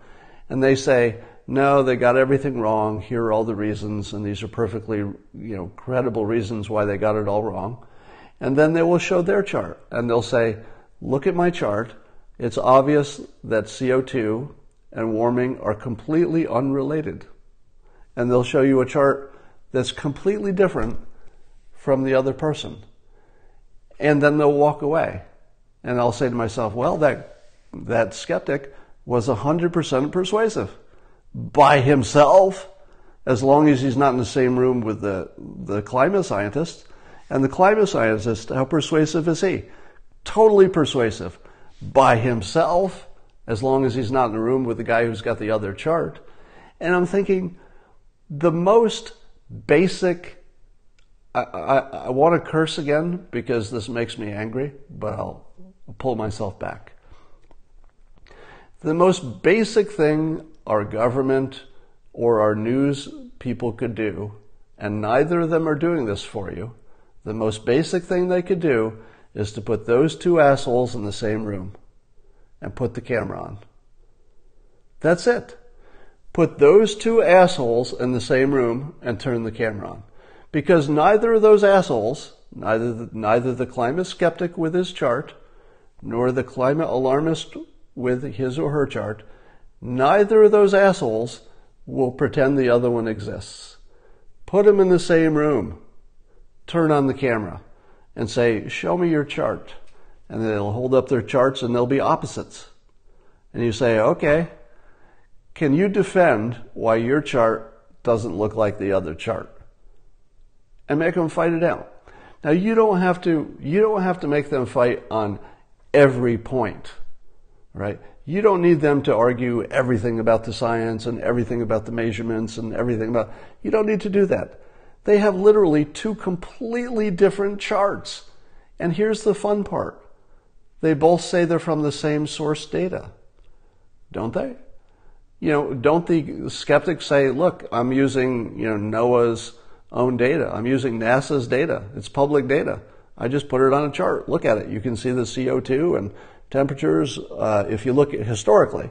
and they say, no, they got everything wrong. Here are all the reasons, and these are perfectly, credible reasons why they got it all wrong. And then they will show their chart, and they'll say, look at my chart. It's obvious that CO2 and warming are completely unrelated. And they'll show you a chart that's completely different from the other person. And then they'll walk away. And I'll say to myself, well, that skeptic was 100% persuasive by himself, as long as he's not in the same room with the climate scientist. And the climate scientist, how persuasive is he? Totally persuasive by himself, as long as he's not in the room with the guy who's got the other chart. And I'm thinking, the most basic, I want to curse again because this makes me angry, but I'll pull myself back. The most basic thing our government or our news people could do, and neither of them are doing this for you, the most basic thing they could do is to put those two assholes in the same room and put the camera on. That's it. Put those two assholes in the same room and turn the camera on. Because neither of those assholes, neither the climate skeptic with his chart, nor the climate alarmist with his or her chart, neither of those assholes will pretend the other one exists. Put them in the same room. Turn on the camera and say, show me your chart. And they'll hold up their charts and they'll be opposites. And you say, okay, can you defend why your chart doesn't look like the other chart? And make them fight it out. Now you don't have to make them fight on every point, right? You don't need them to argue everything about the science and everything about the measurements and everything about, you don't need to do that. They have literally two completely different charts. And here's the fun part. They both say they're from the same source data. Don't they? Don't the skeptics say, look, I'm using, NOAA's own data. I'm using NASA's data. It's public data. I just put it on a chart. Look at it. You can see the CO2 and temperatures. If you look at historically,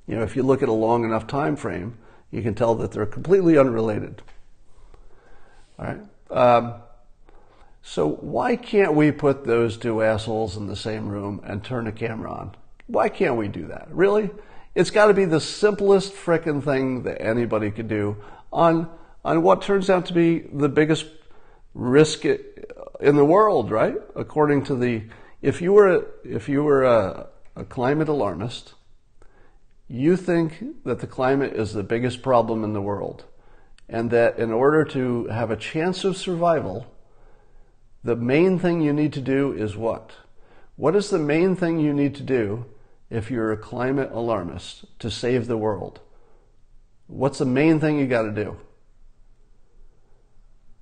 if you look at a long enough time frame, you can tell that they're completely unrelated. All right. So why can't we put those two assholes in the same room and turn a camera on? Why can't we do that? Really? It's got to be the simplest frickin' thing that anybody could do on what turns out to be the biggest risk in the world, right? According to if you were a climate alarmist, you think that the climate is the biggest problem in the world, and that in order to have a chance of survival, the main thing you need to do is what? What is the main thing you need to do if you're a climate alarmist to save the world? What's the main thing you got to do?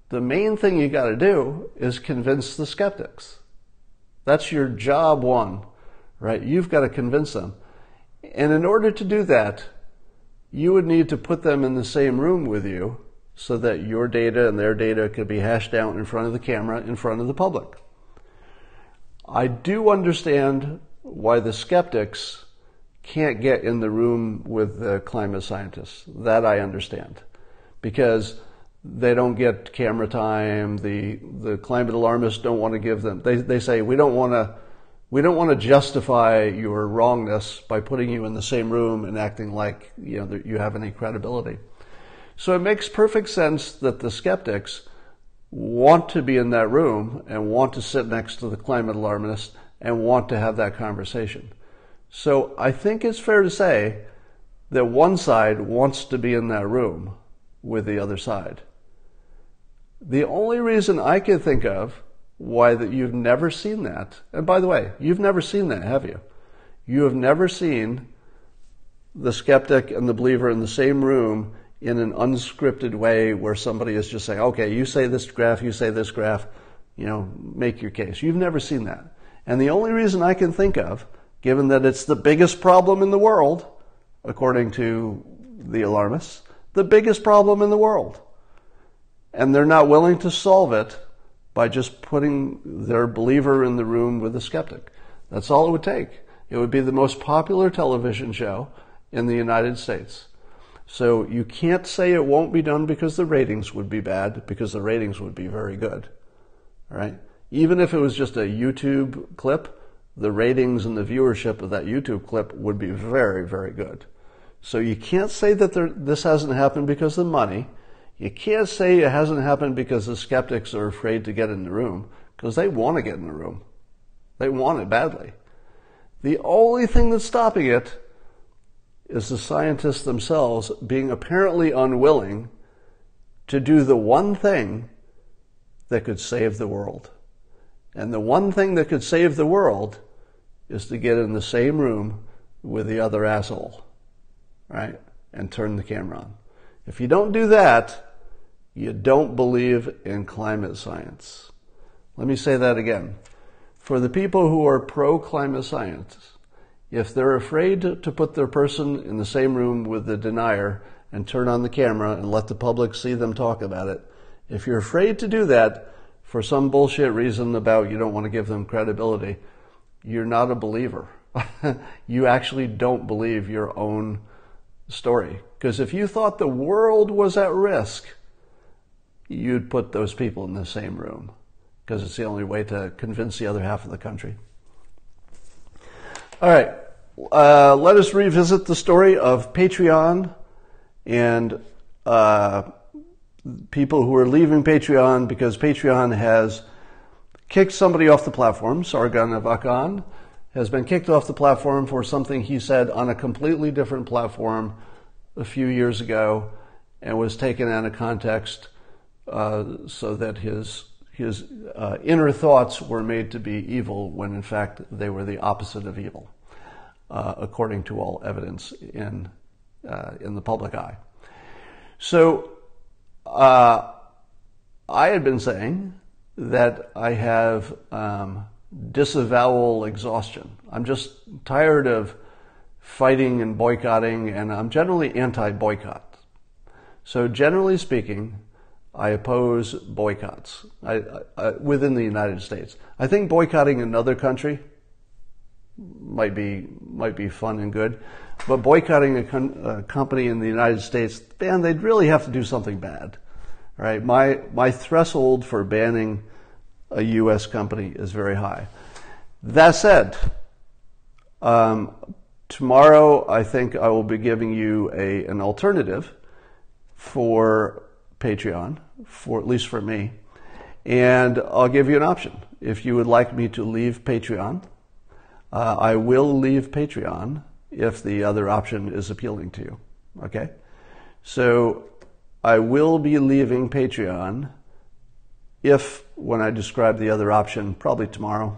The main thing you got to do is convince the skeptics. That's your job one, right? You've got to convince them. And in order to do that, you would need to put them in the same room with you so that your data and their data could be hashed out in front of the camera, in front of the public. I do understand why the skeptics can't get in the room with the climate scientists. That I understand. Because they don't get camera time, the climate alarmists don't want to give them, they say, we don't want to justify your wrongness by putting you in the same room and acting like, that you have any credibility. So it makes perfect sense that the skeptics want to be in that room and want to sit next to the climate alarmist and want to have that conversation. So I think it's fair to say that one side wants to be in that room with the other side. The only reason I can think of why that you've never seen that, and by the way, you've never seen that, have you? You have never seen the skeptic and the believer in the same room in an unscripted way where somebody is just saying, okay, you say this graph, you say this graph, make your case. You've never seen that. And the only reason I can think of, given that it's the biggest problem in the world, according to the alarmists, the biggest problem in the world, and they're not willing to solve it by just putting their believer in the room with the skeptic. That's all it would take. It would be the most popular television show in the United States. So you can't say it won't be done because the ratings would be bad, because the ratings would be very good. All right? Even if it was just a YouTube clip, the ratings and the viewership of that YouTube clip would be very, very good. So you can't say that this hasn't happened because of money. You can't say it hasn't happened because the skeptics are afraid to get in the room, because they want to get in the room. They want it badly. The only thing that's stopping it is the scientists themselves being apparently unwilling to do the one thing that could save the world. And the one thing that could save the world is to get in the same room with the other asshole, right? And turn the camera on. If you don't do that, you don't believe in climate science. Let me say that again. For the people who are pro-climate science, if they're afraid to put their person in the same room with the denier and turn on the camera and let the public see them talk about it, if you're afraid to do that for some bullshit reason about you don't want to give them credibility, you're not a believer. You actually don't believe your own story. Because if you thought the world was at risk, you'd put those people in the same room, because it's the only way to convince the other half of the country. All right, let us revisit the story of Patreon and people who are leaving Patreon because Patreon has kicked somebody off the platform. Sargon of Akkad has been kicked off the platform for something he said on a completely different platform a few years ago, and was taken out of context so that his inner thoughts were made to be evil when in fact they were the opposite of evil, according to all evidence in the public eye. So I had been saying that I have disavowal exhaustion. I'm just tired of fighting and boycotting, and I'm generally anti-boycott. So generally speaking, I oppose boycotts within the United States. I think boycotting another country might be fun and good, but boycotting a company in the United States, man, they'd really have to do something bad, right? My threshold for banning a U.S. company is very high. That said, tomorrow I think I will be giving you an alternative for Patreon, at least for me, and I'll give you an option. If you would like me to leave Patreon, I will leave Patreon if the other option is appealing to you, okay? So I will be leaving Patreon if, when I describe the other option, probably tomorrow,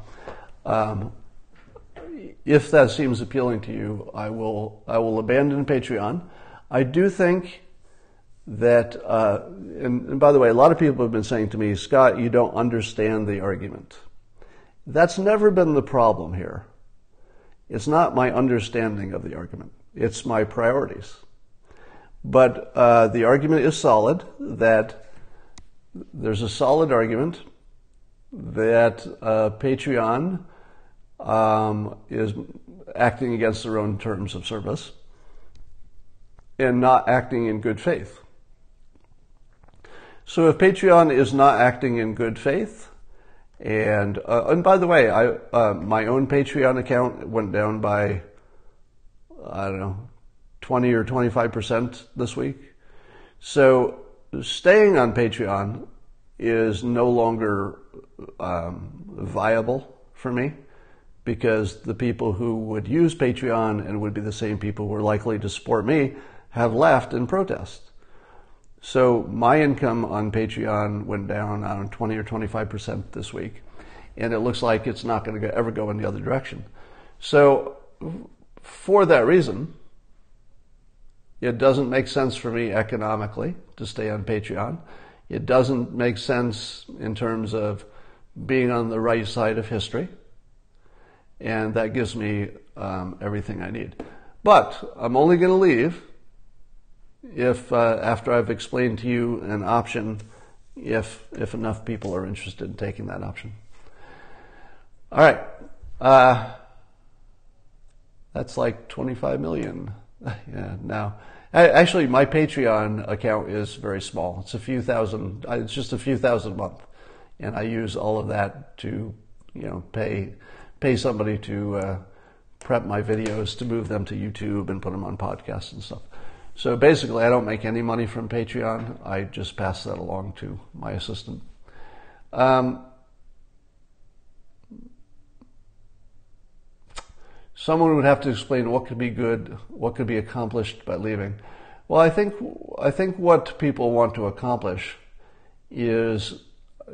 if that seems appealing to you, I will abandon Patreon. I do think that, and by the way, a lot of people have been saying to me, Scott, you don't understand the argument. That's never been the problem here. It's not my understanding of the argument. It's my priorities. But the argument is solid, that there's a solid argument that Patreon is acting against their own terms of service and not acting in good faith. So if Patreon is not acting in good faith, and by the way, my own Patreon account went down by, I don't know, 20 or 25% this week. So staying on Patreon is no longer viable for me, because the people who would use Patreon and would be the same people who are likely to support me have left in protest. So my income on Patreon went down, I don't know, 20 or 25% this week. And it looks like it's not going to ever go in the other direction. So for that reason, it doesn't make sense for me economically to stay on Patreon. It doesn't make sense in terms of being on the right side of history. And that gives me everything I need. But I'm only going to leave if after I've explained to you an option, if enough people are interested in taking that option. All right. That's like 25 million. Yeah, now. Actually, my Patreon account is very small. It's a few thousand. It's just a few thousand a month. And I use all of that to, pay somebody to prep my videos, to move them to YouTube and put them on podcasts and stuff. So basically, I don't make any money from Patreon. I just pass that along to my assistant. Someone would have to explain what could be good, what could be accomplished by leaving. Well, I think what people want to accomplish is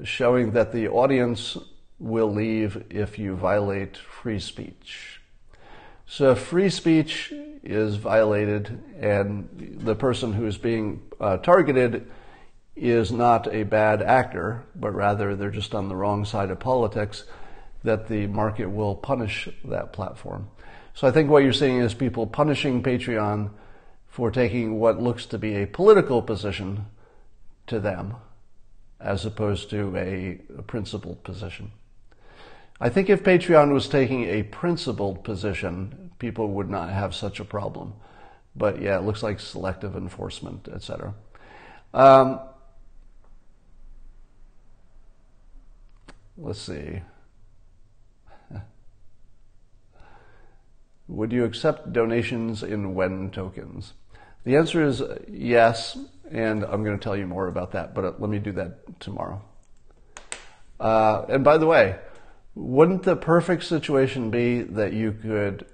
showing that the audience will leave if you violate free speech. So if free speech is violated and the person who is being targeted is not a bad actor, but rather they're just on the wrong side of politics, that the market will punish that platform. So I think what you're seeing is people punishing Patreon for taking what looks to be a political position to them, as opposed to a principled position. I think if Patreon was taking a principled position, people would not have such a problem. But yeah, it looks like selective enforcement, etc. Let's see. Would you accept donations in WEN tokens? The answer is yes, and I'm going to tell you more about that, but let me do that tomorrow. And by the way, wouldn't the perfect situation be that you could,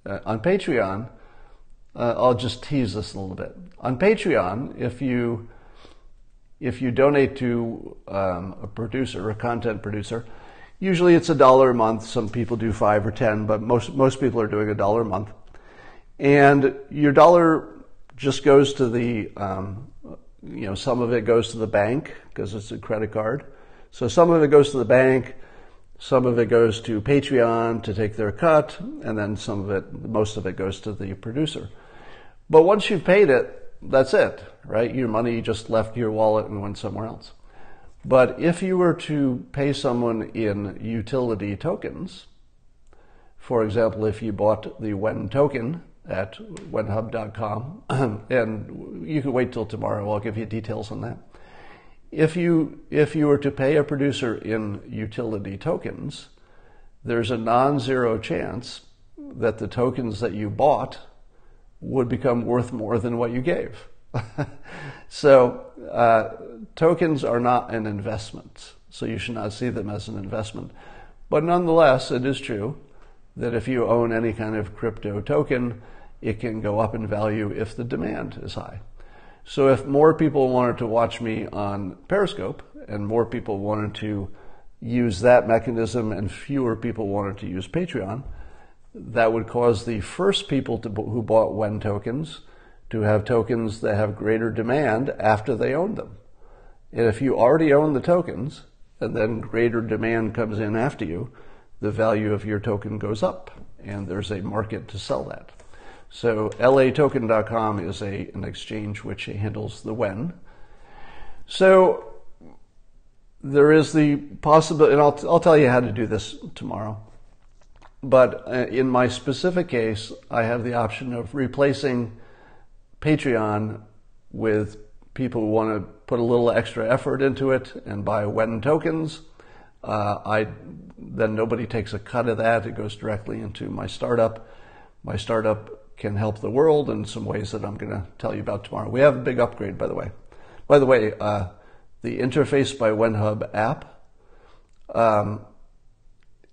on Patreon, I'll just tease this a little bit. On Patreon, if you donate to a producer, a content producer, usually it's $1 a month. Some people do 5 or 10, but most people are doing $1 a month. And your dollar just goes to the, some of it goes to the bank because it's a credit card. So some of it goes to the bank, some of it goes to Patreon to take their cut, and then most of it goes to the producer. But once you've paid it, that's it, right? Your money just left your wallet and went somewhere else. But if you were to pay someone in utility tokens, for example, if you bought the WEN token at wenhub.com, and you can wait till tomorrow, I'll give you details on that. If you were to pay a producer in utility tokens, there's a non-zero chance that the tokens that you bought would become worth more than what you gave. So tokens are not an investment, so you should not see them as an investment. But nonetheless, it is true that if you own any kind of crypto token, it can go up in value if the demand is high. So if more people wanted to watch me on Periscope and more people wanted to use that mechanism and fewer people wanted to use Patreon, that would cause the first people who bought WEN tokens to have tokens that have greater demand after they own them. And if you already own the tokens and then greater demand comes in after you, the value of your token goes up and there's a market to sell that. So latoken.com is an exchange which handles the WEN. So there is the possibility, and I'll tell you how to do this tomorrow. But in my specific case, I have the option of replacing Patreon with people who want to put a little extra effort into it and buy Wen tokens. Then nobody takes a cut of that. It goes directly into my startup. My startup can help the world in some ways that I'm going to tell you about tomorrow. We have a big upgrade, by the way. By the way, the Interface by WenHub app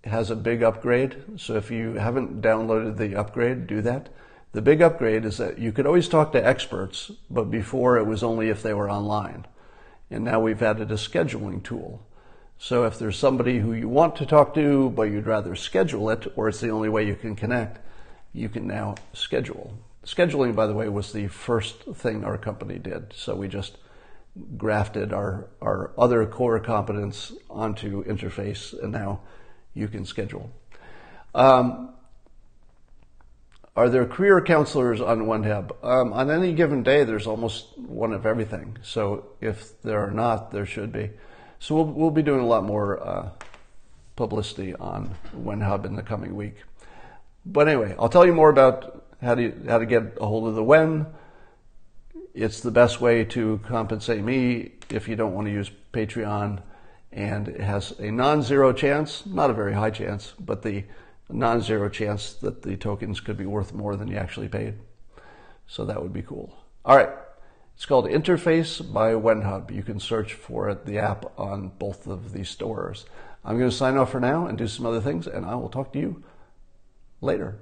has a big upgrade. So if you haven't downloaded the upgrade, do that. The big upgrade is that you could always talk to experts, but before it was only if they were online. And now we've added a scheduling tool. So if there's somebody who you want to talk to, but you'd rather schedule it, or it's the only way you can connect, you can now schedule. Scheduling, by the way, was the first thing our company did. So we just grafted our other core competence onto Interface, and now you can schedule. Are there career counselors on WenHub? On any given day, there's almost one of everything. So if there are not, there should be. So we'll be doing a lot more publicity on WenHub in the coming week. But anyway, I'll tell you more about how to get a hold of the Wen. It's the best way to compensate me if you don't want to use Patreon, and it has a non-zero chance, not a very high chance, but the non-zero chance that the tokens could be worth more than you actually paid. So that would be cool. All right. It's called Interface by WenHub. You can search for it, the app, on both of these stores. I'm going to sign off for now and do some other things, and I will talk to you later.